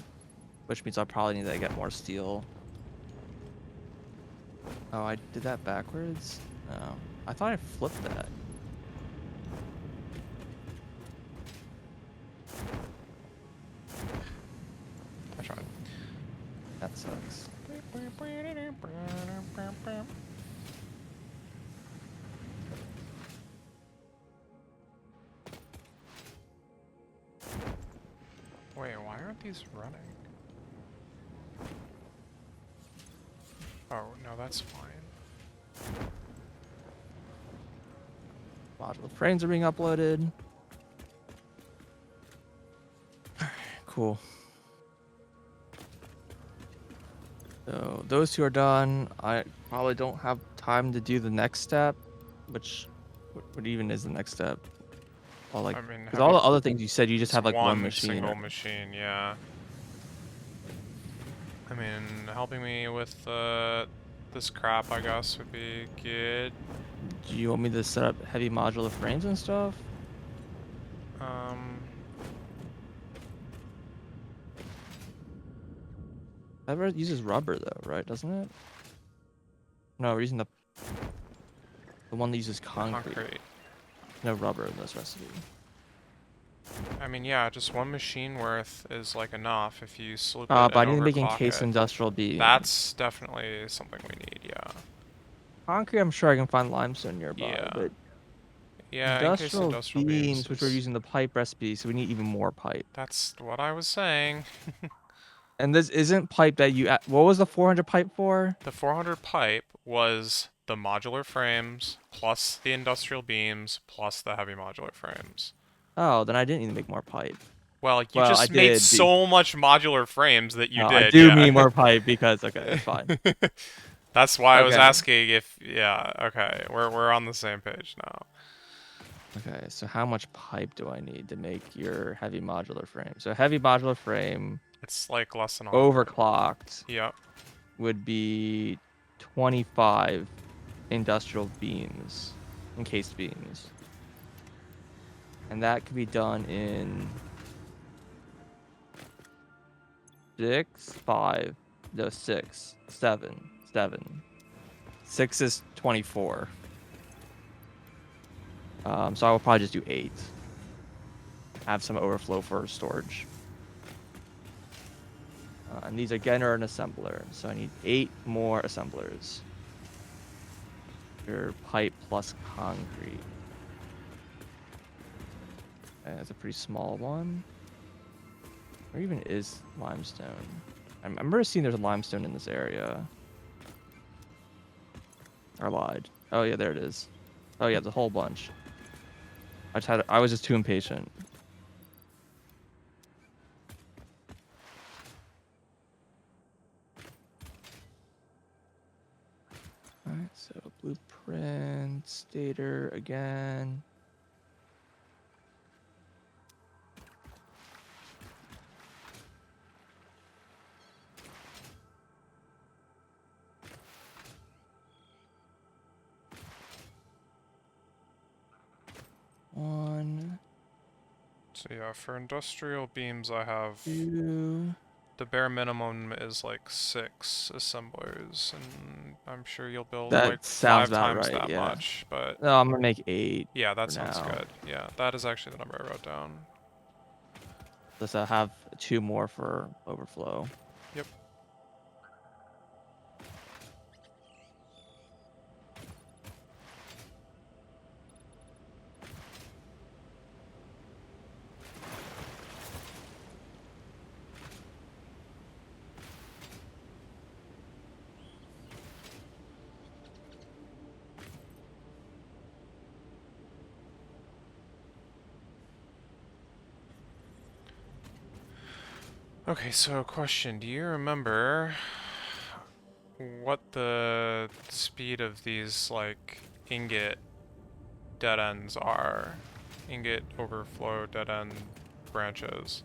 which means I'll probably need to get more steel. Oh, I did that backwards? Oh, I thought I flipped that. I tried. That sucks. Wait, why aren't these running? Oh, no, that's fine. Modular frames are being uploaded. Cool. So those two are done. I probably don't have time to do the next step, which what even is the next step? Well, like, I mean, because all the other things you said, you just it's have like one one machine. single machine, yeah. I mean, helping me with this crap, I guess, would be good. Do you want me to set up heavy modular frames and stuff? Um, That uses rubber though, right? Doesn't it? No, we're using the one that uses concrete. No rubber in this recipe. I mean, yeah, just one machine worth is like enough if you sloop But it I and need to make overclock encased it. industrial beams. That's definitely something we need, yeah. Concrete, I'm sure I can find limestone nearby, Yeah. but Yeah, in case industrial industrial beams beams, which we're is... using the pipe recipe, so we need even more pipe. That's what I was saying. And this isn't pipe that you... What was the 400 pipe for? The 400 pipe was the modular frames, plus the industrial beams, plus the heavy modular frames. Oh, then I didn't need to make more pipe. Well, you Well, I just made did. so much modular frames that you No, I did, do yeah. need more pipe because... Okay, that's fine. That's why I was Okay. asking if... Yeah, okay. We're on the same page now. Okay, so how much pipe do I need to make your heavy modular frame? So heavy modular frame, It's like less than 100. overclocked, Yep. would be 25 industrial beams, encased beams. And that could be done in 7. 6 is 24. So I will probably just do 8. Have some overflow for storage. And these again are an assembler, so I need 8 more assemblers. Your pipe plus concrete. And that's a pretty small one. Where even is limestone? I remember seeing there's a limestone in this area. I lied. Oh yeah, there it is. Oh yeah, the whole bunch. I was just too impatient. Alright, so blueprint, stator again. One, So yeah, for industrial beams I have... 2. The bare minimum is like 6 assemblers, and I'm sure you'll build like That sounds 5 about times right, that yeah. much, but... No, I'm gonna make 8 Yeah, that for sounds now. good. Yeah, that is actually the number I wrote down. Let's have 2 more for overflow. Yep. Okay, so question, do you remember what the speed of these, like, ingot dead ends are? Ingot overflow dead end branches.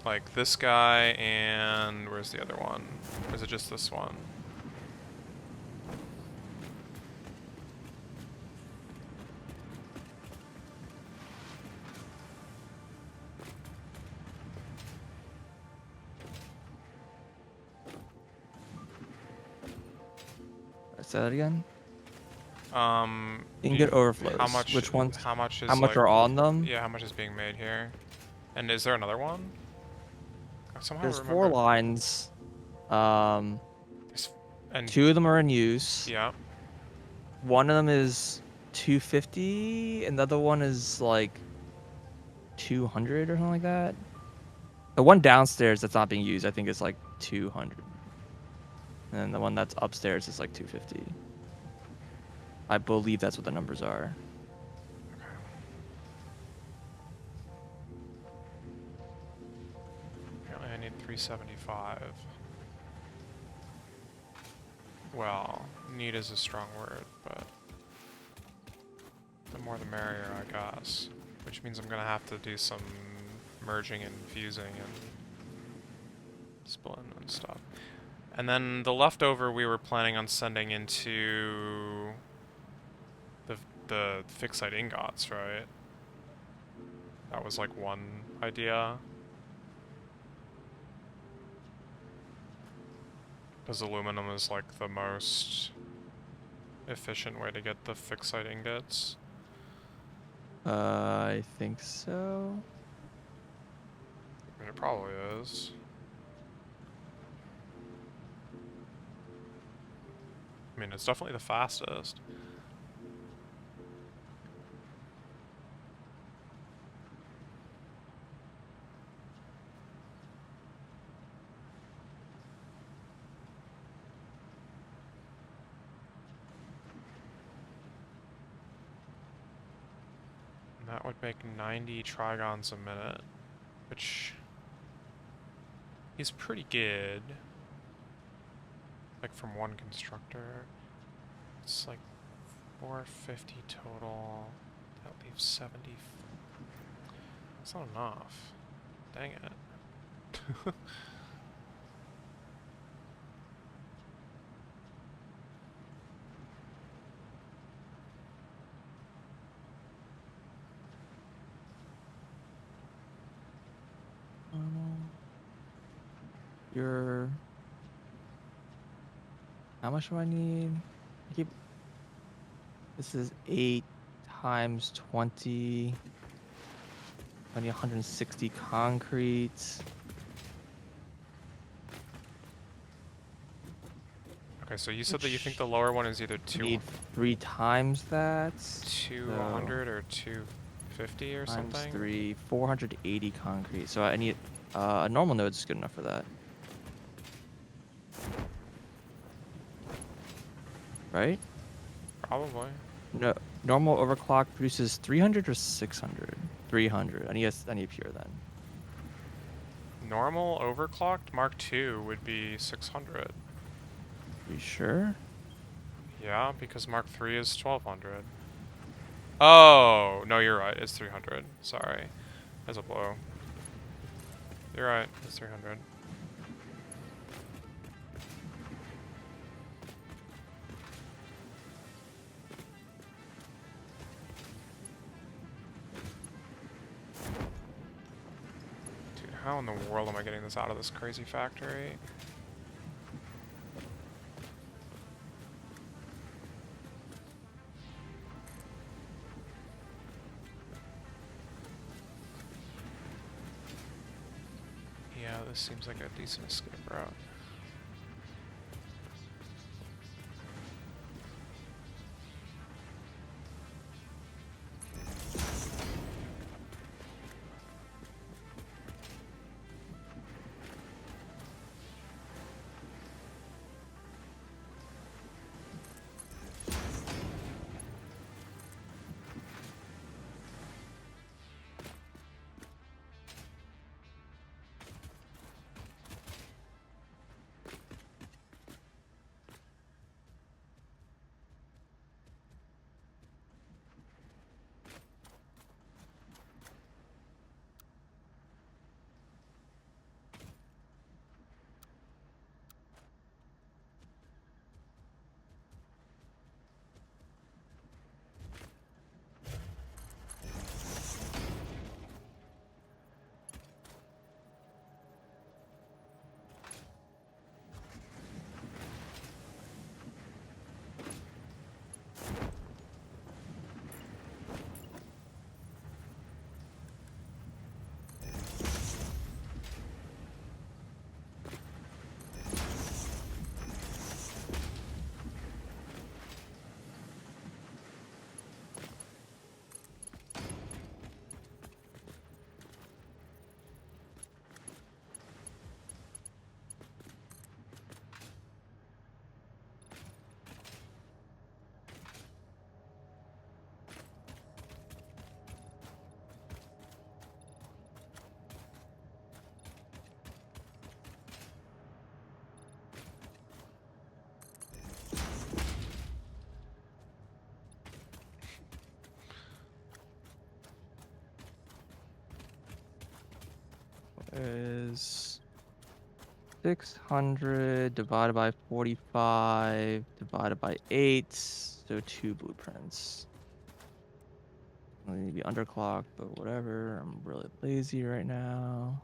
Like this guy and where's the other one? Or is it just this one? Say that again. Do Ingot how overflows. much? Which ones? How much How is much like? are on them? Yeah, how much is being made here? And is there another one? I somehow There's 4 remember. lines. Um, There's, and 2 of them are in use. yeah. One of them is 250, and the other one is like 200 or something like that. The one downstairs that's not being used, I think, is like 200. And then the one that's upstairs is like 250. I believe that's what the numbers are. Apparently, I need 375. Well, need is a strong word, but the more the merrier, I guess. Which means I'm gonna have to do some merging and fusing and splitting and stuff. And then the leftover we were planning on sending into the fixed site ingots, right? That was like one idea. Because aluminum is like the most efficient way to get the fixed site ingots. I think so. I mean, it probably is. I mean, it's definitely the fastest. And that would make 90 trigons a minute, which is pretty good. Like from one constructor. It's like 450 total. That leaves 70. That's not enough. Dang it. Your how much do I need? I keep this is 8 times 20. I need 160 concrete. Okay, so you said that you think the lower one is either Need 3 times that. 200 or 250 or Times something? 3, 480 concrete. So I need a normal node is good enough for that. Right? Probably. No, normal overclock produces 300 or 600? 300. I need pure then. Normal overclocked Mark II would be 600. You sure? Yeah, because Mark III is 1200. Oh, no, you're right. It's 300. Sorry. As a blow. You're right. It's 300. Dude, how in the world am I getting this out of this crazy factory? Yeah, this seems like a decent escape route. is 600 divided by 45 divided by 8, so 2 blueprints. I need to be underclocked, but whatever. I'm really lazy right now.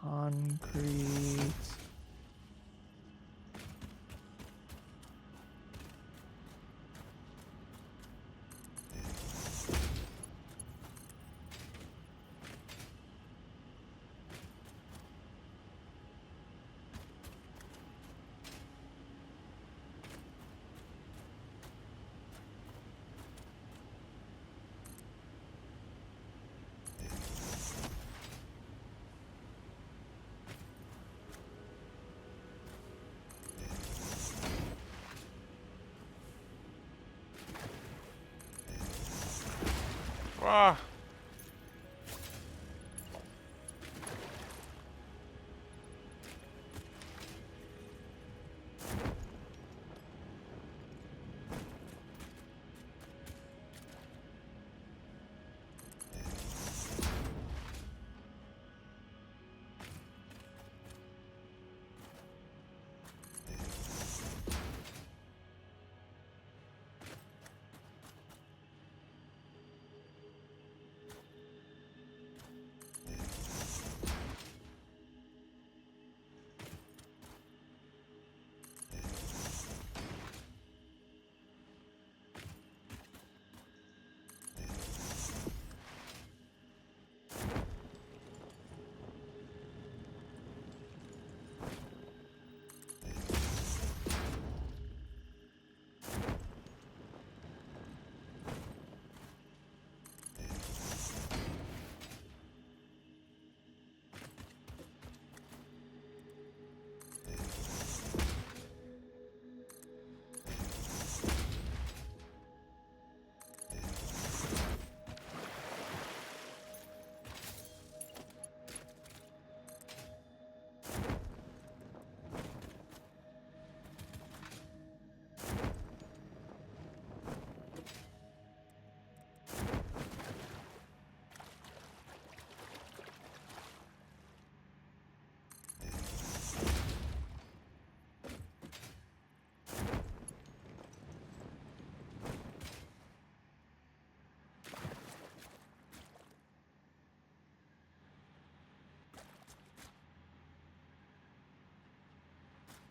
Concrete. Ah!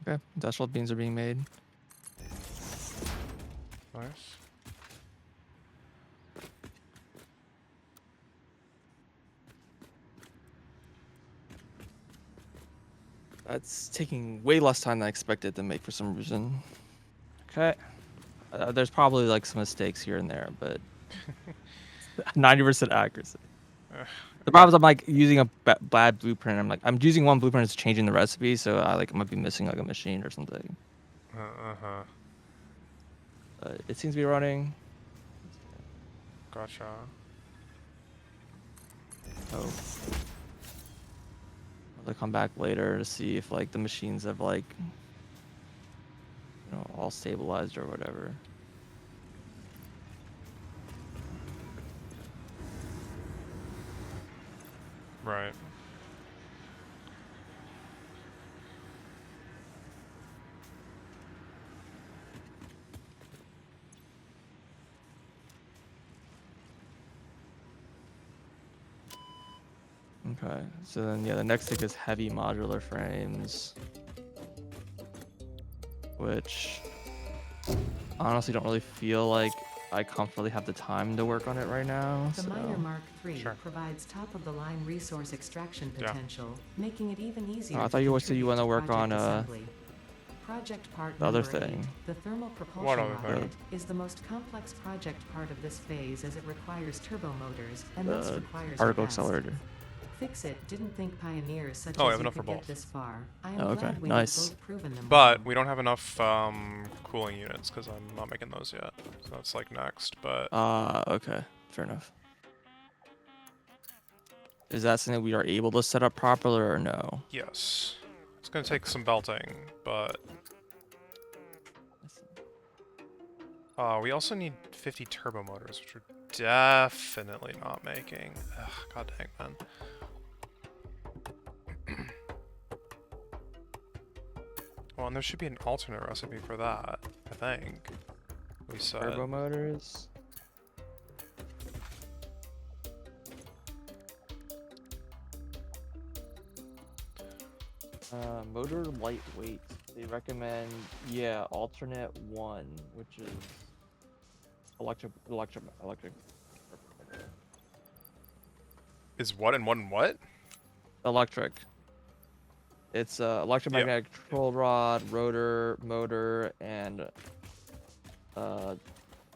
Okay, industrial beans are being made. Nice. That's taking way less time than I expected to make for some reason. Okay. There's probably like some mistakes here and there, but 90% accuracy. The problem is I'm like using a bad blueprint. I'm using one blueprint, it's changing the recipe, so I might be missing like a machine or something. Uh-huh. It seems to be running. Gotcha. Oh. I'll come back later to see if like the machines have like all stabilized or whatever. Right. Okay, so then yeah, the next thing is heavy modular frames, which honestly don't really feel like I comfortably have the time to work on it right now. The So Miner Mark III Sure. provides top-of-the-line resource extraction Yeah. potential, making it even easier I to thought you always said you contribute want to to work on project assembly. Project part The other number 8, thing. the thermal What propulsion other rocket, thing? is the most complex project part of this phase as it requires turbo motors and thus The requires particle a test. accelerator. Fix it didn't think pioneers such Oh, we as have you enough for could get both. this far. I am Oh, okay, glad we nice. have both proven them But wrong. we don't have enough cooling units because I'm not making those yet. So that's like next. But Okay, fair enough. Is that something we are able to set up properly or no? yes, it's gonna take some belting. But we also need 50 turbo motors, which we're definitely not making. Ugh, god dang, man. Well, and there should be an alternate recipe for that, I think. We said. Turbo motors. Motor lightweight. They recommend, yeah, alternate 1, which is electric. Is what and what and what? Electric. It's electromagnetic control rod, rotor, motor, and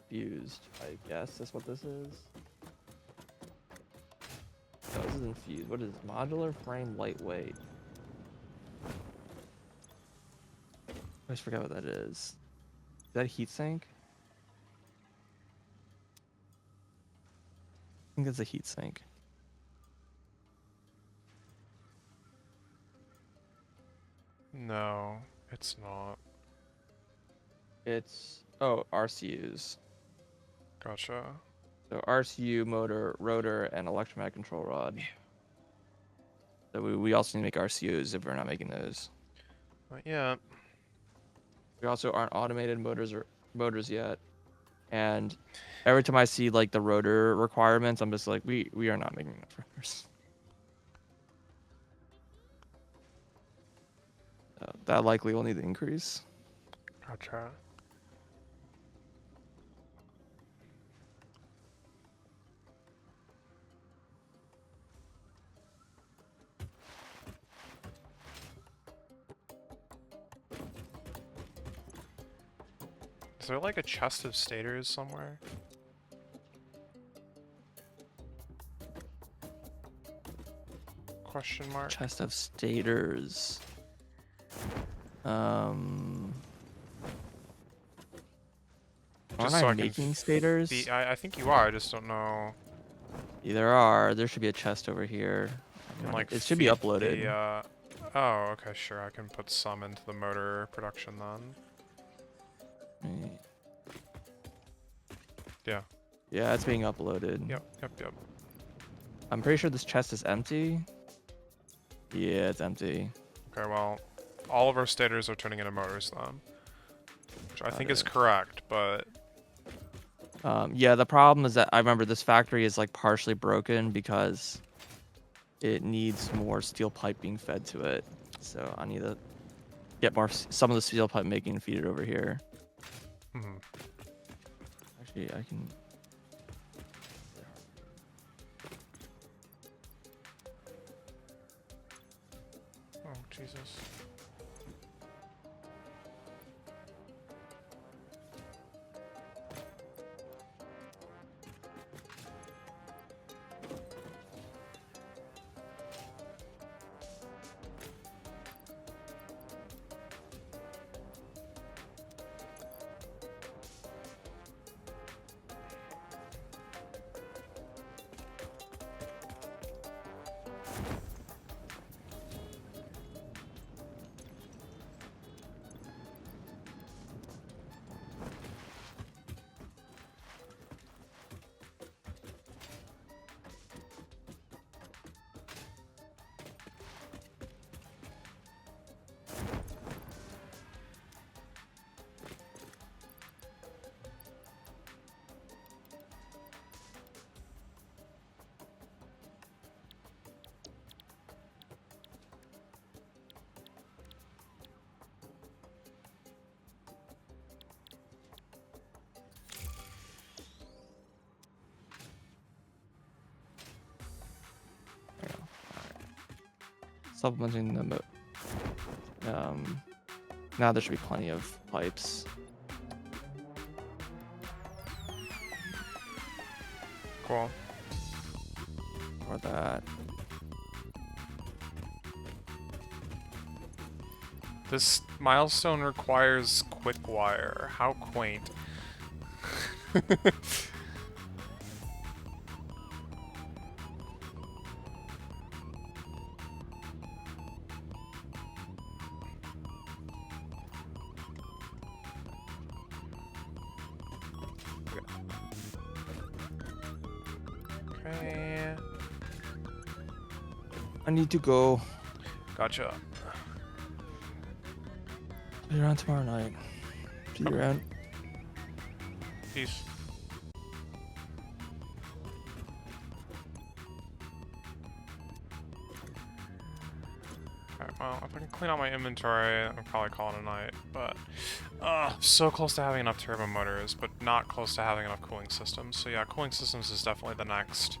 fused. I guess that's what this is. No, this isn't fused. What is this? Modular frame lightweight? I always forget what that is. Is that a heatsink? I think it's a heatsink. No, it's not. It's RCUs. Gotcha. So RCU, motor, rotor, and electromagnetic control rod. So we also need to make RCUs if we're not making those. Not yet. We also aren't automated motors yet. And every time I see like the rotor requirements, I'm just like, we are not making enough rotors. That likely will need to increase. Gotcha. Is there like a chest of stators somewhere? Question mark. Chest of stators. Aren't Just I so I can making stators? I think you are. I just don't know. Yeah, there are. There should be a chest over here. And like It should be feed uploaded. the, oh, okay, sure. I can put some into the motor production then. Right. Yeah. Yeah, it's being uploaded. Yep. I'm pretty sure this chest is empty. Yeah, it's empty. Okay, well, all of our stators are turning into motors then. Which I think is correct, but Yeah, the problem is that I remember this factory is like partially broken because it needs more steel pipe being fed to it. So I need to get some of the steel pipe making and feed it over here. Actually, I can. oh Jesus. Supplementing the Now there should be plenty of pipes. Cool. For that. This milestone requires quick wire. How quaint. Okay. I need to go. Gotcha. See you around tomorrow night. See you around. Peace. Alright, well, if I can clean out my inventory, I'll probably call it a night, but... so close to having enough turbo motors, but not close to having enough cooling systems. So yeah, cooling systems is definitely the next...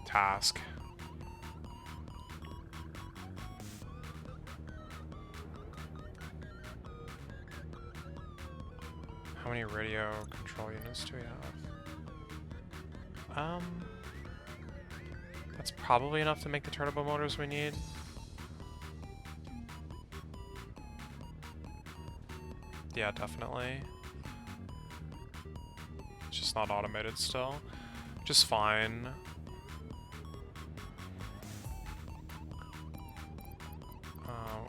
task. How many radio control units do we have? That's probably enough to make the turbo motors we need. Yeah, definitely. It's just not automated still. Just fine.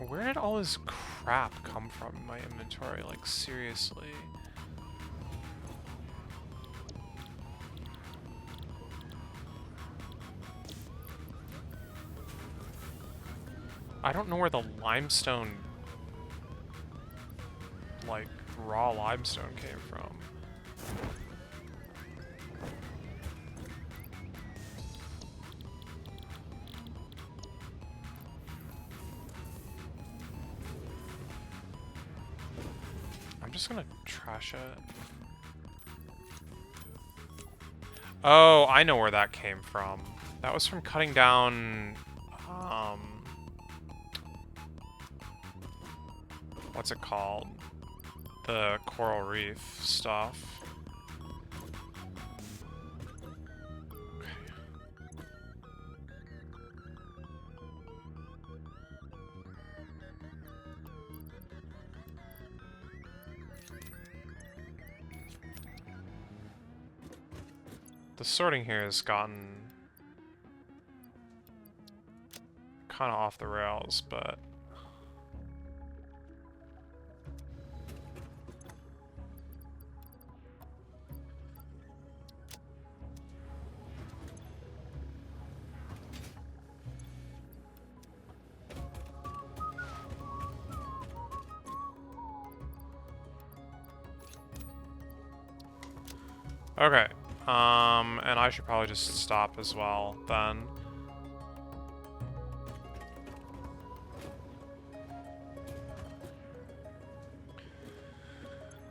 Where did all this crap come from in my inventory? Like, seriously. I don't know where the limestone, like, raw limestone came from. I'm just gonna trash it. Oh, I know where that came from. That was from cutting down, what's it called? The coral reef stuff. Okay. The sorting here has gotten kind of off the rails, but okay. And I should probably just stop as well, then.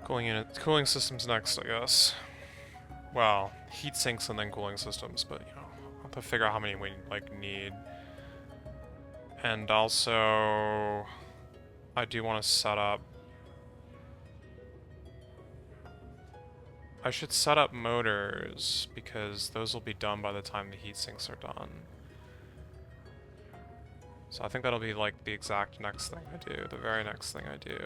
Cooling systems next, I guess. Well, heat sinks and then cooling systems, but, you know, I'll have to figure out how many we, like, need. And also, I do want to set up... I should set up motors, because those will be done by the time the heat sinks are done. So I think that'll be like the exact next thing I do, the very next thing I do.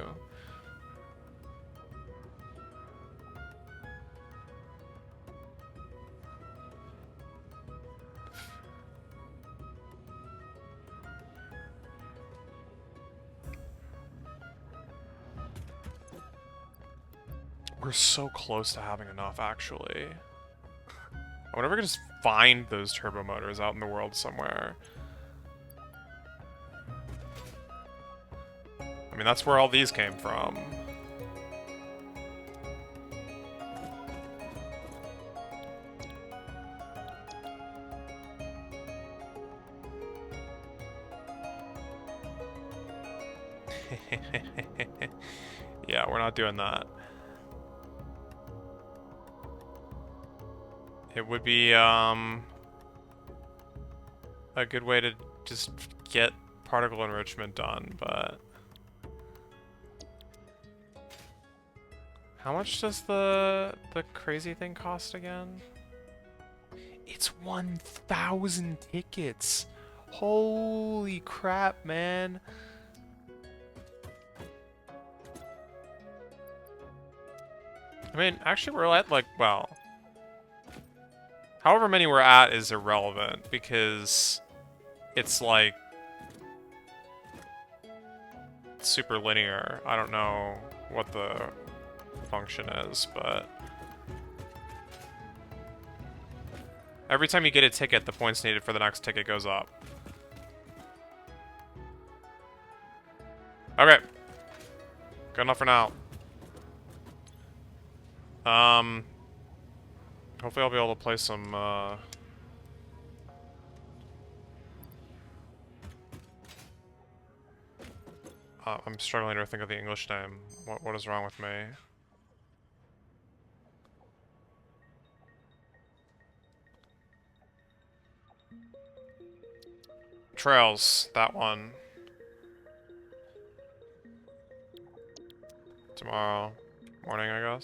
We're so close to having enough, actually. I wonder if we can just find those turbo motors out in the world somewhere. I mean, that's where all these came from. Yeah, we're not doing that. It would be, a good way to just get particle enrichment done, but... How much does the crazy thing cost again? It's 1,000 tickets! Holy crap, man! I mean, actually we're at, like, well... However many we're at is irrelevant, because it's, like... super linear. I don't know what the function is, but... Every time you get a ticket, the points needed for the next ticket goes up. Okay. Good enough for now. Hopefully I'll be able to play some, I'm struggling to think of the English name. What is wrong with me? Trails, that one. Tomorrow morning, I guess.